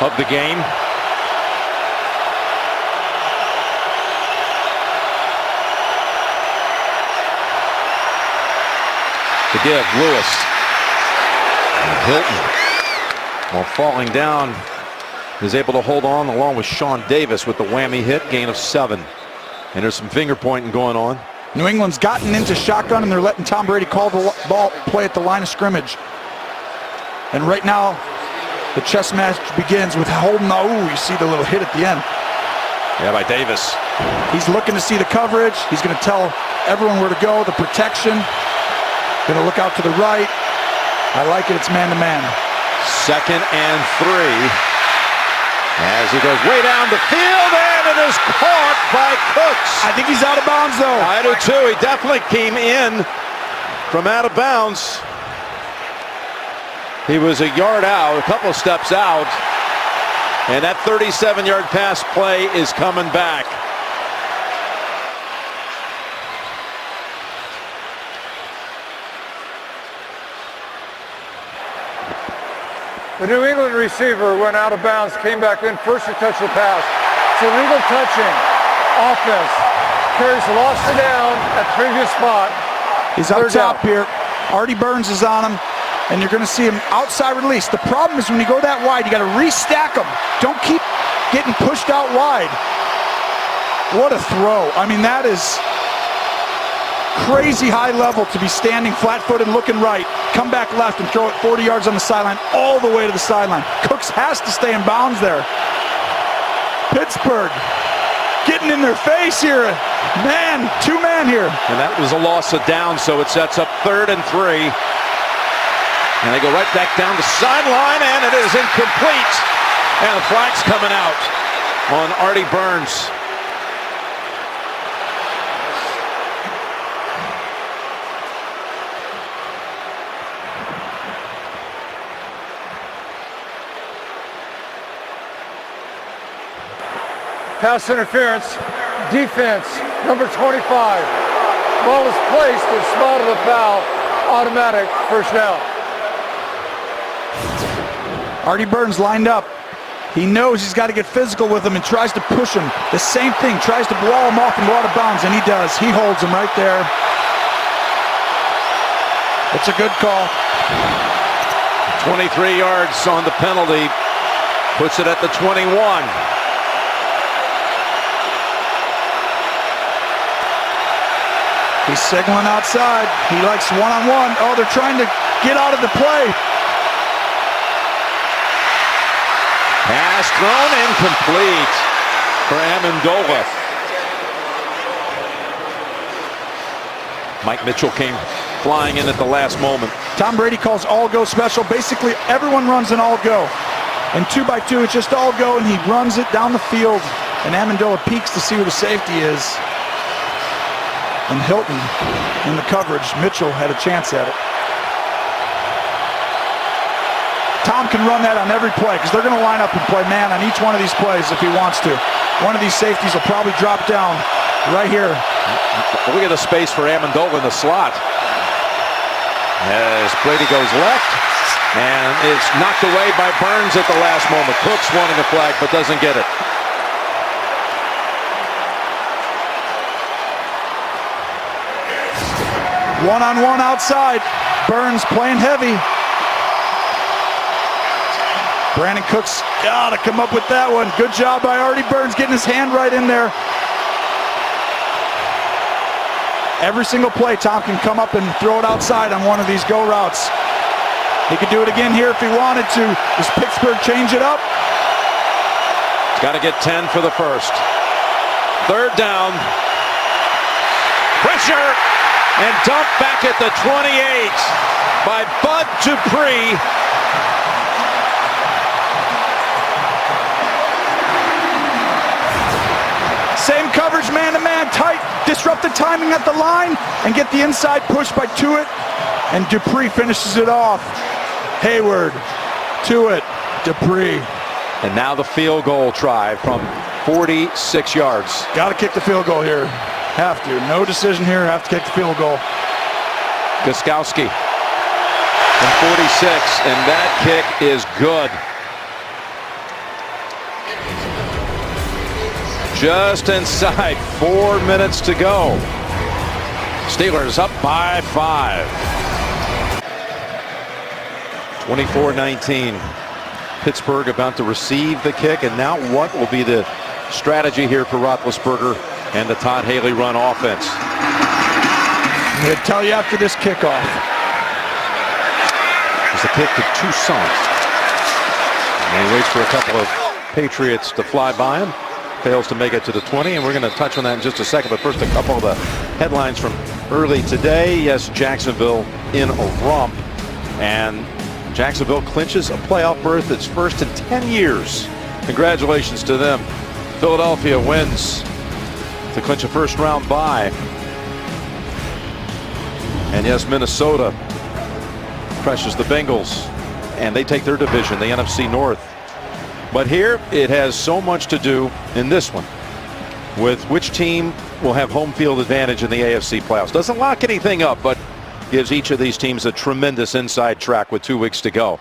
of the game. The give, Lewis. And Hilton, while falling down, is able to hold on along with Sean Davis with the whammy hit, gain of 7. And there's some finger pointing going on. New England's gotten into shotgun, and they're letting Tom Brady call the ball play at the line of scrimmage. And right now, the chess match begins with holding the, ooh, you see the little hit at the end. Yeah, by Davis. He's looking to see the coverage. He's going to tell everyone where to go, the protection. Going to look out to the right. I like it. It's man-to-man. 2nd and 3. As he goes way down the field, and it is caught by Cooks. I think he's out of bounds, though. I do too. He definitely came in from out of bounds. He was a yard out, a couple of steps out. And that 37-yard pass play is coming back. The New England receiver went out of bounds, came back in, first to touch the pass. It's illegal touching. Offense carries the loss down at previous spot. He's up top here. Artie Burns is on him, and you're going to see him outside release. The problem is when you go that wide, you got to restack them. Don't keep getting pushed out wide. What a throw. I mean, that is crazy high level to be standing flat-footed looking right, come back left and throw it 40 yards on the sideline all the way to the sideline. Cooks has to stay in bounds there. Pittsburgh getting in their face here. Man, 2-man here. And that was a loss of down, so it sets up 3rd and 3. And they go right back down the sideline, and it is incomplete. And the flag's coming out on Artie Burns. Pass interference, defense, number 25. Ball is placed and spotted a foul, automatic first down. Artie Burns lined up. He knows he's got to get physical with him and tries to push him. The same thing, tries to wall him off and go out of bounds, and he does. He holds him right there. It's a good call. 23 yards on the penalty, puts it at the 21. He's signaling outside. He likes one-on-one. Oh, they're trying to get out of the play. Pass thrown incomplete for Amendola. Mike Mitchell came flying in at the last moment. Tom Brady calls all-go special. Basically, everyone runs an all-go. And 2-by-2, it's just all-go, and he runs it down the field. And Amendola peeks to see where the safety is. And Hilton in the coverage. Mitchell had a chance at it. Tom can run that on every play because they're going to line up and play man on each one of these plays if he wants to. One of these safeties will probably drop down right here. Look at the space for Amendola in the slot. As Brady goes left, and it's knocked away by Burns at the last moment. Cooks wanting a flag but doesn't get it. One-on-one outside. Burns playing heavy. Brandon Cooks got to come up with that one. Good job by Artie Burns getting his hand right in there. Every single play, Tom can come up and throw it outside on one of these go routes. He could do it again here if he wanted to. Does Pittsburgh change it up? He's got to get 10 for the first. 3rd down. Pressure. And dumped back at the 28 by Bud Dupree. Same coverage, man-to-man, tight. Disrupt the timing at the line and get the inside push by Tuitt. And Dupree finishes it off. Hayward, Tuitt, Dupree. And now the field goal try from 46 yards. Got to kick the field goal here. Have to. No decision here. Have to kick the field goal. Gostkowski from 46, and that kick is good. Just inside 4 minutes to go. Steelers up by 5. 24-19. Pittsburgh about to receive the kick, and now what will be the strategy here for Roethlisberger and the Todd Haley run offense? I'm going to tell you after this kickoff. It's a kick to Toussaint. And he waits for a couple of Patriots to fly by him. Fails to make it to the 20, and we're going to touch on that in just a second. But first, a couple of the headlines from early today. Yes, Jacksonville in a romp And Jacksonville clinches a playoff berth, its first in 10 years. Congratulations to them. Philadelphia wins to clinch a first-round bye. And yes, Minnesota crushes the Bengals, and they take their division, the NFC North. But here, it has so much to do in this one with which team will have home field advantage in the AFC playoffs. Doesn't lock anything up, but gives each of these teams a tremendous inside track with 2 weeks to go.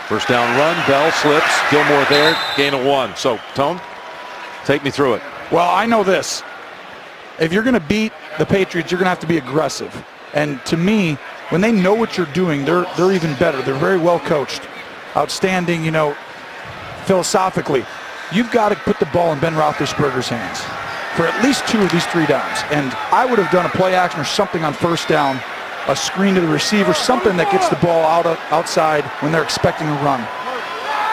First down run, Bell slips, Gilmore there, gain of 1. So, Tone, take me through it. Well, I know this. If you're going to beat the Patriots, you're going to have to be aggressive. And to me, when they know what you're doing, they're even better. They're very well coached. Outstanding, philosophically. You've got to put the ball in Ben Roethlisberger's hands for at least 2 of these 3 downs. And I would have done a play action or something on first down, a screen to the receiver, something that gets the ball outside when they're expecting a run.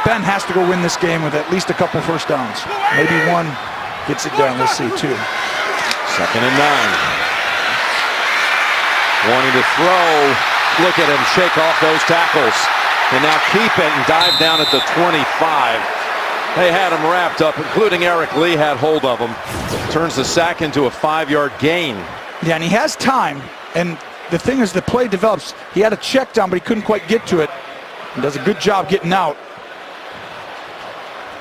Ben has to go win this game with at least a couple first downs. Maybe 1 gets it done. We'll see, 2. 2nd and 9. Wanting to throw. Look at him shake off those tackles. And now keep it and dive down at the 25. They had him wrapped up, including Eric Lee had hold of him. Turns the sack into a 5-yard gain. Yeah, and he has time. And the thing is, the play develops. He had a check down, but he couldn't quite get to it. He does a good job getting out.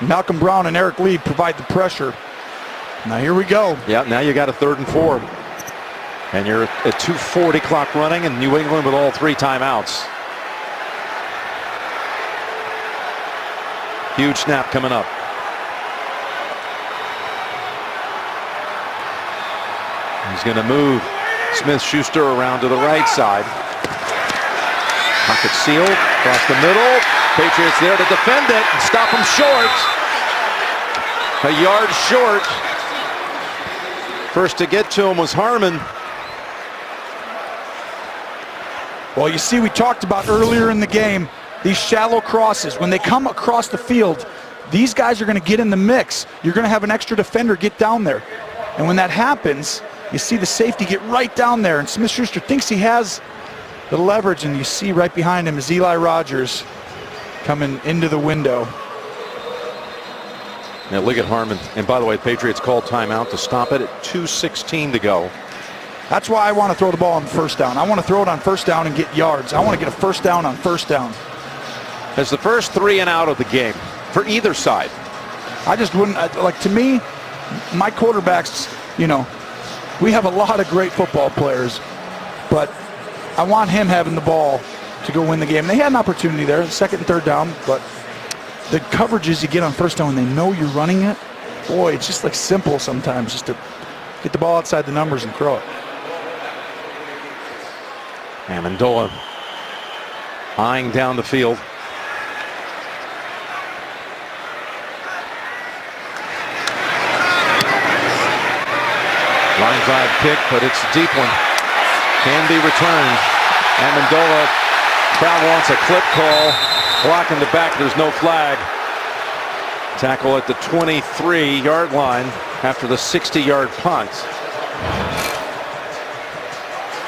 Malcolm Brown and Eric Lee provide the pressure. Now here we go. Yeah, now you got a 3rd and 4. And you're at 2:40 clock running, and New England with all 3 timeouts. Huge snap coming up. He's going to move Smith-Schuster around to the right side. Pocket sealed, across the middle. Patriots there to defend it and stop him short. A yard short. First to get to him was Harmon. Well, you see, we talked about earlier in the game, these shallow crosses. When they come across the field, these guys are going to get in the mix. You're going to have an extra defender get down there. And when that happens, you see the safety get right down there. And Smith-Schuster thinks he has the leverage, and you see right behind him is Eli Rogers coming into the window. Now look at Harmon. And by the way, the Patriots called timeout to stop it at 2:16 to go. That's why I want to throw the ball on first down. I want to throw it on first down and get yards. I want to get a first down on first down. As the first 3 and out of the game for either side. I just wouldn't, to me, my quarterbacks, we have a lot of great football players, but I want him having the ball to go win the game. They had an opportunity there, 2nd and 3rd down, but the coverages you get on first down when they know you're running it, boy, it's just simple sometimes just to get the ball outside the numbers and throw it. Amendola eyeing down the field. Line drive kick, but it's a deep one. Can be returned. Amendola, crowd wants a clip call. Block in the back, there's no flag. Tackle at the 23-yard line after the 60-yard punt.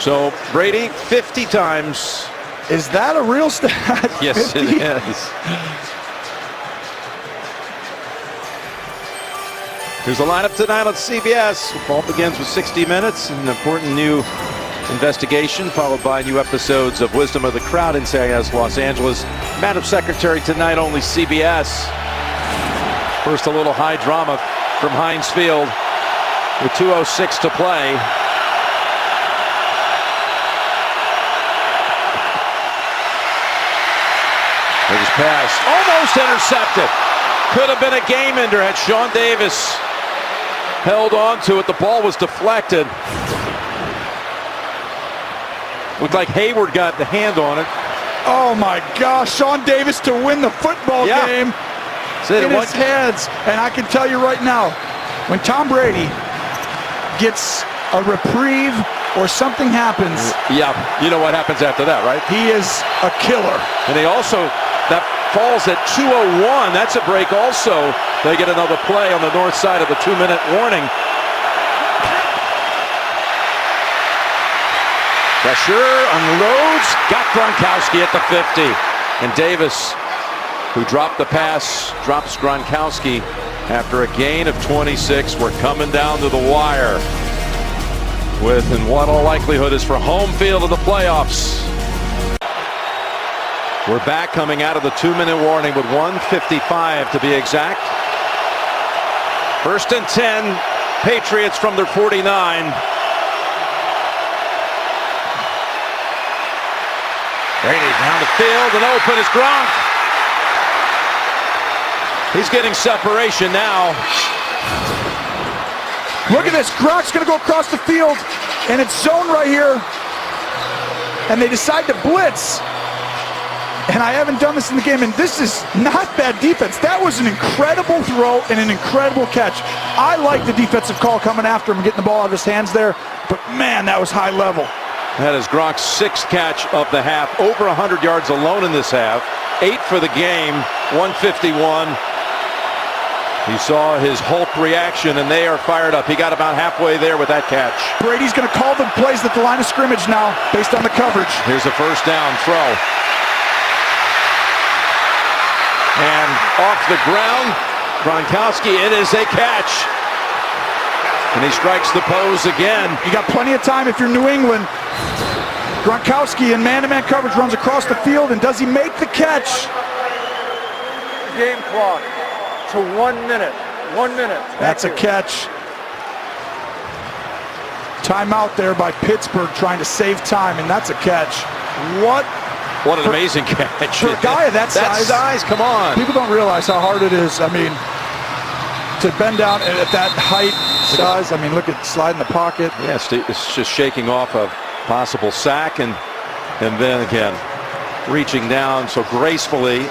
So Brady 50 times. Is that a real stat? Yes, 50? it is. Here's the lineup tonight on CBS. Football begins with 60 Minutes, an important new investigation, followed by new episodes of Wisdom of the Crowd in CIS Los Angeles. Madam Secretary tonight, only CBS. First, a little high drama from Heinz Field with 2:06 to play. There's pass, almost intercepted. Could have been a game ender had Sean Davis held on to it. The ball was deflected. Looked like Hayward got the hand on it. Oh my gosh, Sean Davis to win the football game in his hands. And I can tell you right now, when Tom Brady gets a reprieve or something happens. Yeah, you know what happens after that, right? He is a killer. And they also, that falls at 2:01. That's a break also. They get another play on the north side of the 2-minute warning. Pressure, unloads, got Gronkowski at the 50. And Davis, who dropped the pass, drops Gronkowski after a gain of 26. We're coming down to the wire with, in what all likelihood is for home field of the playoffs. We're back coming out of the 2-minute warning with 1:55 to be exact. 1st and 10, Patriots from their 49. Brady down the field and open is Gronk. He's getting separation now. Look at this. Gronk's going to go across the field, and it's zone right here. And they decide to blitz. And I haven't done this in the game, and this is not bad defense. That was an incredible throw and an incredible catch. I like the defensive call coming after him, getting the ball out of his hands there. But, man, that was high level. That is Gronk's 6th catch of the half. Over 100 yards alone in this half. 8 for the game. 151. You saw his Hulk reaction, and they are fired up. He got about halfway there with that catch. Brady's going to call the plays at the line of scrimmage now, based on the coverage. Here's a 1st down throw. And off the ground, Gronkowski, it is a catch. And he strikes the pose again. You got plenty of time if you're New England. Gronkowski in man-to-man coverage runs across the field, and does he make the catch? Game clock to 1 minute. 1 minute. That's a catch. Timeout there by Pittsburgh trying to save time, and that's a catch. What an amazing catch. For a guy of that size, come on. People don't realize how hard it is. I mean, to bend down at that height, size, I mean, look at slide in the pocket. Yeah, it's just shaking off a possible sack, and then again, reaching down so gracefully.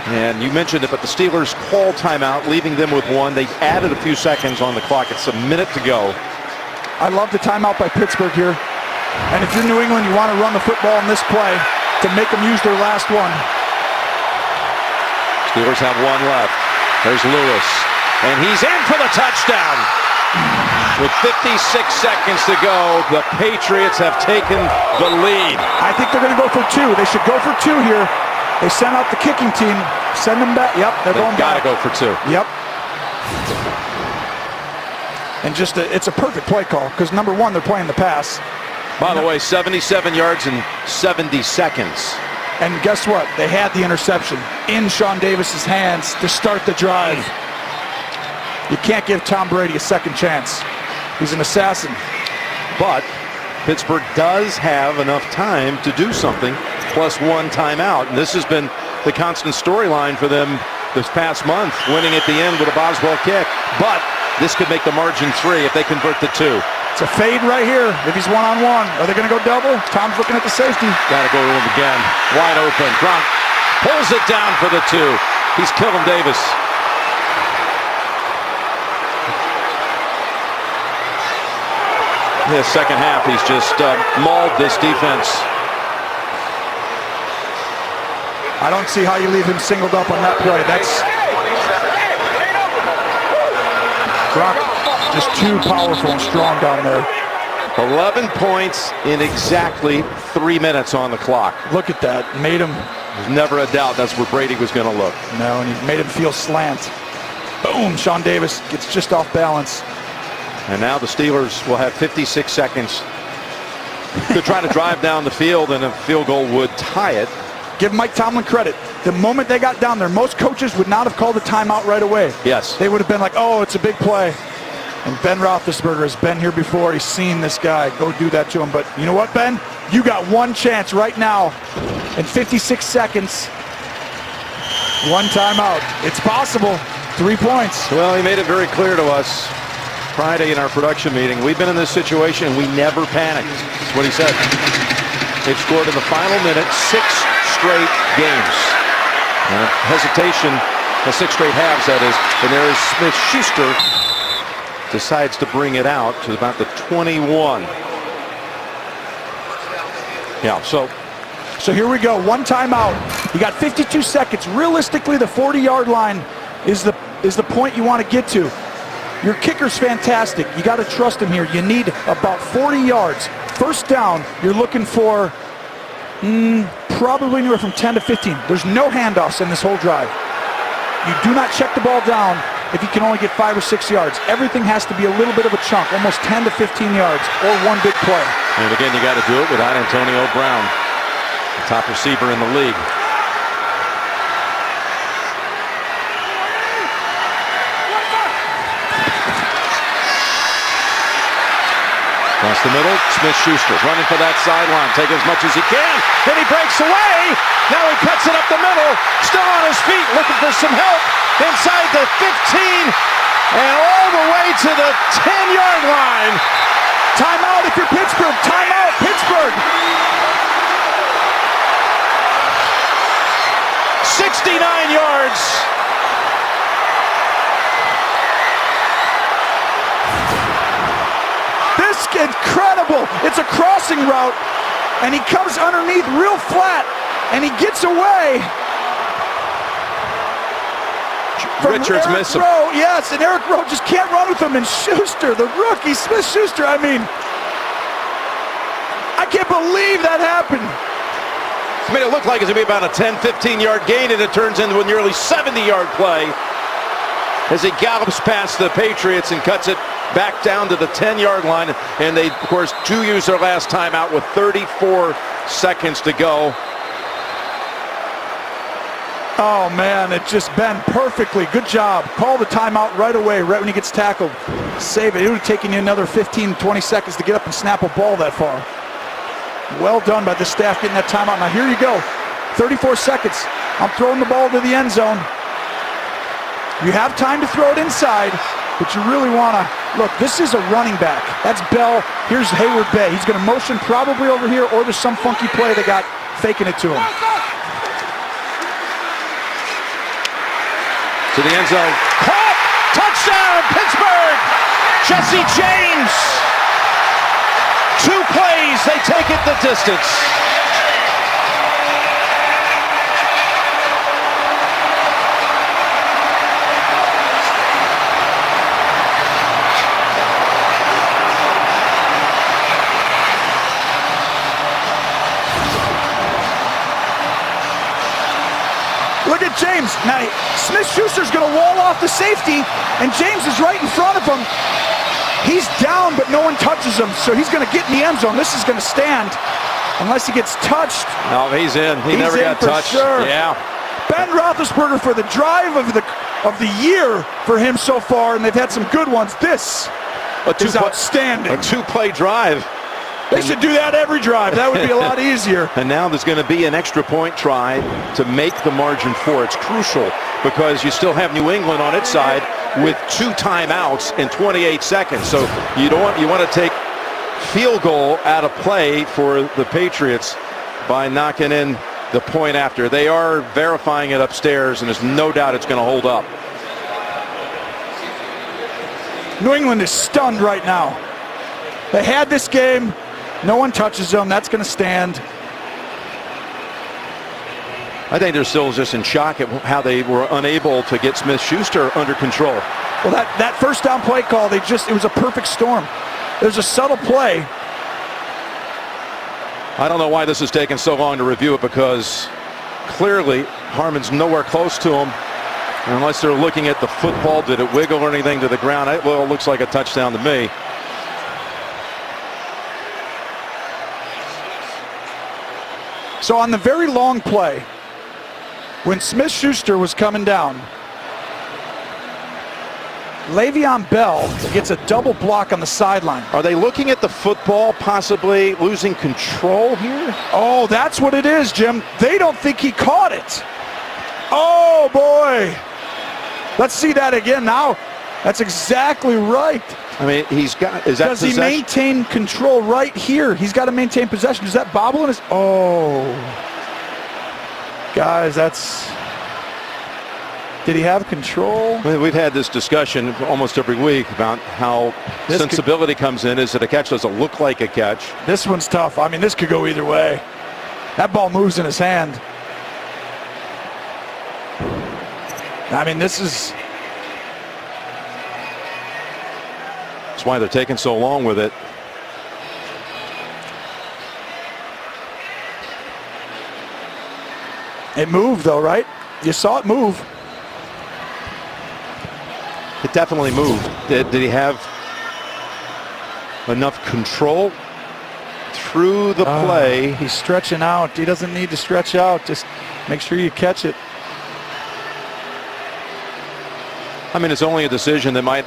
And you mentioned it, but the Steelers called timeout, leaving them with 1. They added a few seconds on the clock. It's a minute to go. I love the timeout by Pittsburgh here. And if you're New England, you want to run the football in this play to make them use their last one. Steelers have 1 left. There's Lewis. And he's in for the touchdown. With 56 seconds to go, the Patriots have taken the lead. I think they're going to go for 2. They should go for 2 here. They sent out the kicking team. Send them back. Yep, they're going back. Got to go for 2. Yep. And just it's a perfect play call because, number 1, they're playing the pass. By the way, 77 yards in 70 seconds. And guess what? They had the interception in Sean Davis's hands to start the drive. You can't give Tom Brady a second chance. He's an assassin. But Pittsburgh does have enough time to do something, plus 1 timeout. And this has been the constant storyline for them this past month, winning at the end with a Boswell kick. But this could make the margin 3 if they convert the 2. It's a fade right here if he's one-on-one. Are they going to go double? Tom's looking at the safety. Got to go to him again. Wide open. Gronk pulls it down for the 2. He's killing Davis. In the second half, he's just mauled this defense. I don't see how you leave him singled up on that play. That's Gronk, just too powerful and strong down there. 11 points in exactly 3 minutes on the clock. Look at that. Made him. There's never a doubt that's where Brady was going to look. No, and he made him feel slant. Boom, Sean Davis gets just off balance. And now the Steelers will have 56 seconds to try to drive down the field, and a field goal would tie it. Give Mike Tomlin credit. The moment they got down there, most coaches would not have called a timeout right away. Yes. They would have been like, oh, it's a big play. And Ben Roethlisberger has been here before. He's seen this guy go do that to him. But you know what, Ben? You got 1 chance right now in 56 seconds. 1 timeout. It's possible. 3 points. Well, he made it very clear to us Friday in our production meeting. We've been in this situation and we never panicked. That's what he said. They've scored in the final minute 6 straight games. Hesitation, the 6 straight halves, that is. And there is Smith-Schuster decides to bring it out to about the 21. Yeah, so here we go. 1 timeout. You got 52 seconds. Realistically, the 40-yard line is the point you want to get to. Your kicker's fantastic. You got to trust him here. You need about 40 yards. first down, you're looking for probably anywhere from 10 to 15. There's no handoffs in this whole drive. You do not check the ball down if you can only get 5 or 6 yards. Everything has to be a little bit of a chunk, almost 10 to 15 yards, or one big play. And again, you got to do it without Antonio Brown, the top receiver in the league. Across the middle, Smith-Schuster running for that sideline, take as much as he can, then he breaks away, now he cuts it up the middle, still on his feet, looking for some help, inside the 15, and all the way to the 10-yard line. Timeout if you're Pittsburgh, timeout, Pittsburgh. 69 yards. This is incredible. It's a crossing route, and he comes underneath real flat, and he gets away. Richards missed him. Yes, and Eric Rowe just can't run with him. And Schuster, the rookie, Smith-Schuster, I mean, I can't believe that happened. It's made it look like it's going to be about a 10, 15-yard gain, and it turns into a nearly 70-yard play as he gallops past the Patriots and cuts it back down to the 10-yard line. And they, of course, do use their last timeout with 34 seconds to go. Oh, man, it just bent perfectly. Good job. Call the timeout right away, right when he gets tackled. Save it. It would have taken you another 15, 20 seconds to get up and snap a ball that far. Well done by the staff getting that timeout. Now, here you go. 34 seconds. I'm throwing the ball to the end zone. You have time to throw it inside, but you really want to. Look, this is a running back. That's Bell. Here's Hayward Bay. He's going to motion probably over here, or there's some funky play that got faking it to him. To the end zone. Caught! Touchdown, Pittsburgh! Jesse James! 2 plays, they take it the distance. Look at James. Now, Smith-Schuster's going to wall off the safety, and James is right in front of him. He's down, but no one touches him, so he's going to get in the end zone. This is going to stand unless he gets touched. No, he's in. He never got touched. Sure. Yeah. Ben Roethlisberger for the drive of the year for him so far, and they've had some good ones. This is outstanding. A 2-play drive. They should do that every drive. That would be a lot easier. And now there's going to be an extra point try to make the margin 4. It's crucial because you still have New England on its side with 2 timeouts in 28 seconds. So you want to take field goal out of play for the Patriots by knocking in the point after. They are verifying it upstairs, and there's no doubt it's going to hold up. New England is stunned right now. They had this game. No one touches them. That's going to stand. I think they're still just in shock at how they were unable to get Smith-Schuster under control. Well, that first down play call, it was a perfect storm. There's a subtle play. I don't know why this is taking so long to review it, because clearly Harmon's nowhere close to him. Unless they're looking at the football, did it wiggle or anything to the ground? Well, it looks like a touchdown to me. So on the very long play, when Smith-Schuster was coming down, Le'Veon Bell gets a double block on the sideline. Are they looking at the football, possibly losing control here? Oh, that's what it is, Jim. They don't think he caught it. Oh, boy. Let's see that again now. That's exactly right. I mean, is that Does he maintain control right here? He's got to maintain possession. Does that bobble in his... Oh. Guys, that's... Did he have control? We've had this discussion almost every week about how sensibility comes in. Is it a catch? Does it look like a catch? This one's tough. I mean, this could go either way. That ball moves in his hand. I mean, this is... That's why they're taking so long with it. It moved, though, right? You saw it move. It definitely moved. Did he have enough control through the play? He's stretching out. He doesn't need to stretch out. Just make sure you catch it. I mean, it's only a decision that might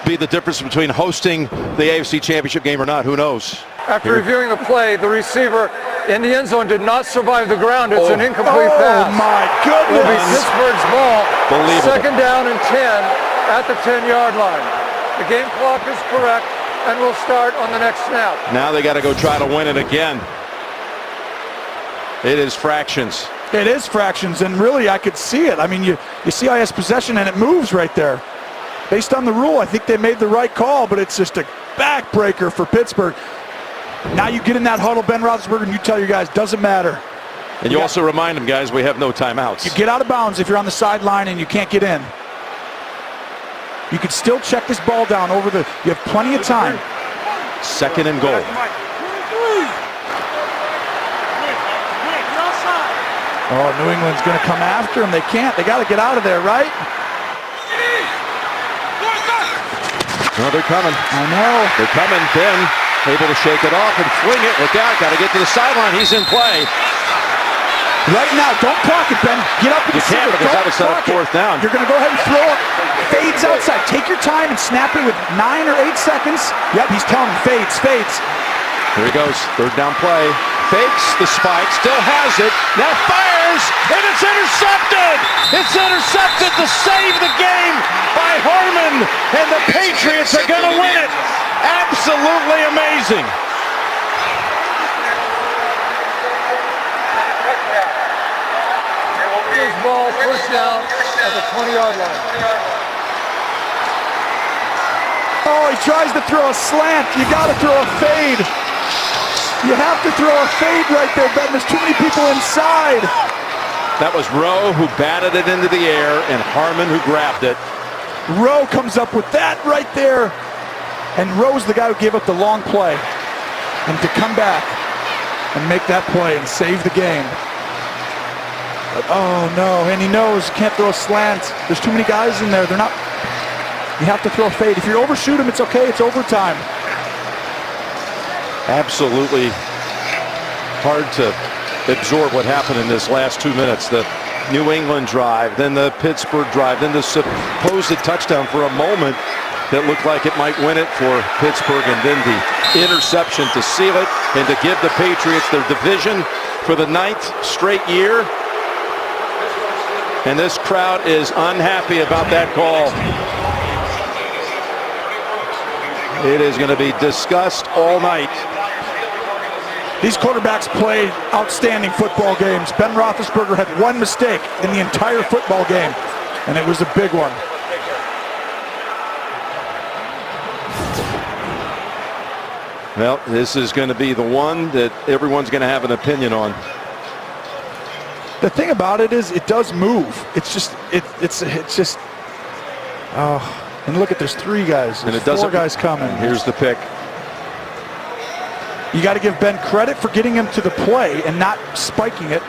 be the difference between hosting the AFC Championship game or not. Who knows? After reviewing the play, the receiver in the end zone did not survive the ground. It's an incomplete pass. Oh, my It'll be goodness. Pittsburgh's ball. Believable. Second down and 10 at the 10-yard line. The game clock is correct, and we'll start on the next snap. Now they got to go try to win it again. It is fractions. It is fractions, and really I could see it. I mean, you see I has possession, and it moves right there. Based on the rule, I think they made the right call, but it's just a backbreaker for Pittsburgh. Now you get in that huddle, Ben Roethlisberger, and you tell your guys, doesn't matter. And you also remind them, guys, we have no timeouts. You get out of bounds if you're on the sideline and you can't get in. You can still check this ball down over the, you have plenty of time. Second and goal. Oh, New England's going to come after him. They can't. They got to get out of there, right? No, they're coming. I know. They're coming. Ben able to shake it off and fling it. Look out. Got to get to the sideline. He's in play. Right now, don't clock it, Ben. Get up and You can't because that was set up fourth down. You're going to go ahead and throw it. Fades outside. Take your time and snap it with 9 or 8 seconds. Yep, he's telling him fades. Here he goes. Third down play. Fakes the spike. Still has it. Now fires. And it's intercepted. It's intercepted to save the game by Harmon. And the Patriots are going to win it. Absolutely amazing. His ball first down at the 20-yard line. Oh, he tries to throw a slant. You got to throw a fade. You have to throw a fade right there, Ben. There's too many people inside. That was Rowe who batted it into the air and Harmon who grabbed it. Rowe comes up with that right there. And Rowe's the guy who gave up the long play. And to come back and make that play and save the game. But, oh no, and he knows can't throw a slant. There's too many guys in there. They're not. You have to throw a fade. If you overshoot him, it's okay. It's overtime. Absolutely hard to absorb what happened in this last 2 minutes. The New England drive, then the Pittsburgh drive, then the supposed touchdown for a moment that looked like it might win it for Pittsburgh, and then the interception to seal it and to give the Patriots their division for the 9th straight year. And this crowd is unhappy about that call. It is going to be discussed all night. These quarterbacks played outstanding football games. Ben Roethlisberger had one mistake in the entire football game, and it was a big one. Well, this is going to be the one that everyone's going to have an opinion on. The thing about it is, it does move. It's just, it's just. Oh, and look at there's 3 guys. There's 4 guys coming. Here's the pick. You got to give Ben credit for getting him to the play and not spiking it.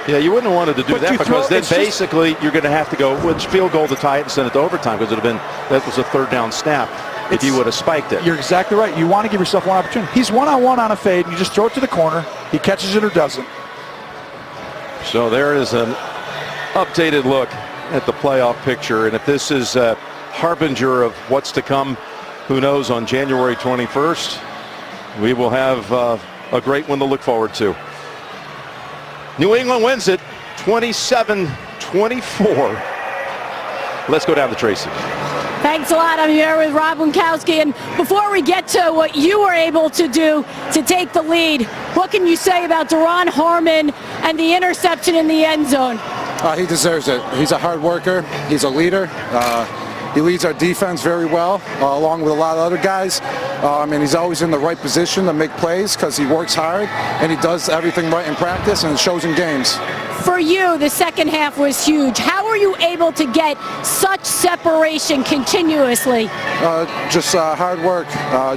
Yeah, you wouldn't have wanted to do But that you because throw- then it's just- basically you're going to have to go with field goal to tie it and send it to overtime because it would have been, that was a third down snap if you would have spiked it. You're exactly right. You want to give yourself one opportunity. He's one-on-one on a fade, and you just throw it to the corner. He catches it or doesn't. So there is an updated look at the playoff picture, and if this is a harbinger of what's to come, who knows, on January 21st, we will have a great one to look forward to. New England wins it 27-24. Let's go down to Tracy. Thanks a lot. I'm here with Rob Winkowski. And before we get to what you were able to do to take the lead, what can you say about Daron Harmon and the interception in the end zone? He deserves it. He's a hard worker. He's a leader. He leads our defense very well, along with a lot of other guys. And he's always in the right position to make plays because he works hard and he does everything right in practice, and it shows in games. For you, the second half was huge. How were you able to get such separation continuously? Just hard work.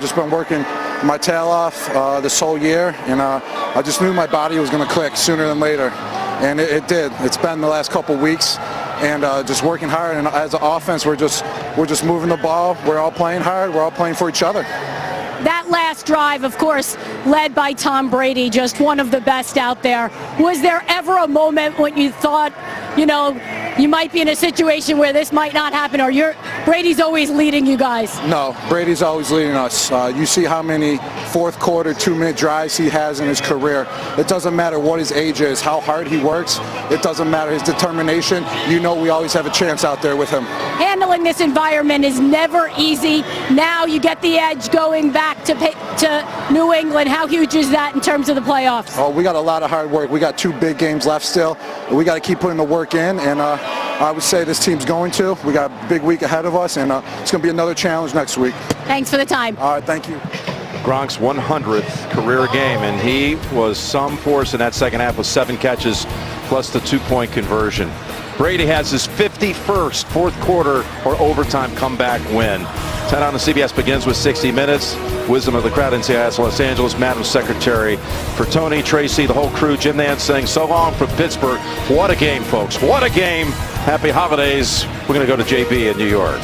Just been working my tail off this whole year, and I just knew my body was going to click sooner than later. And it did. It's been the last couple weeks, and just working hard. And as an offense, we're just moving the ball. We're all playing hard. We're all playing for each other. That last drive, of course, led by Tom Brady, just one of the best out there. Was there ever a moment when you thought, you know, you might be in a situation where this might not happen, or Brady's always leading you guys? No, Brady's always leading us. You see how many fourth quarter, 2-minute drives he has in his career. It doesn't matter what his age is, how hard he works. It doesn't matter his determination. You know we always have a chance out there with him. Handling this environment is never easy. Now you get the edge going back to New England. How huge is that in terms of the playoffs? Oh, we got a lot of hard work. We got 2 big games left still. We got to keep putting the work in, and I would say this team's going to. We got a big week ahead of us, and it's going to be another challenge next week. Thanks for the time. All right, thank you. Gronk's 100th career game, and he was some force in that second half with 7 catches plus the 2-point conversion. Brady has his 51st fourth quarter or overtime comeback win. 10 on the CBS begins with 60 Minutes. Wisdom of the crowd in Seattle, Los Angeles. Madam Secretary for Tony, Tracy, the whole crew. Jim Nantz saying so long from Pittsburgh. What a game, folks. What a game. Happy holidays. We're going to go to JB in New York.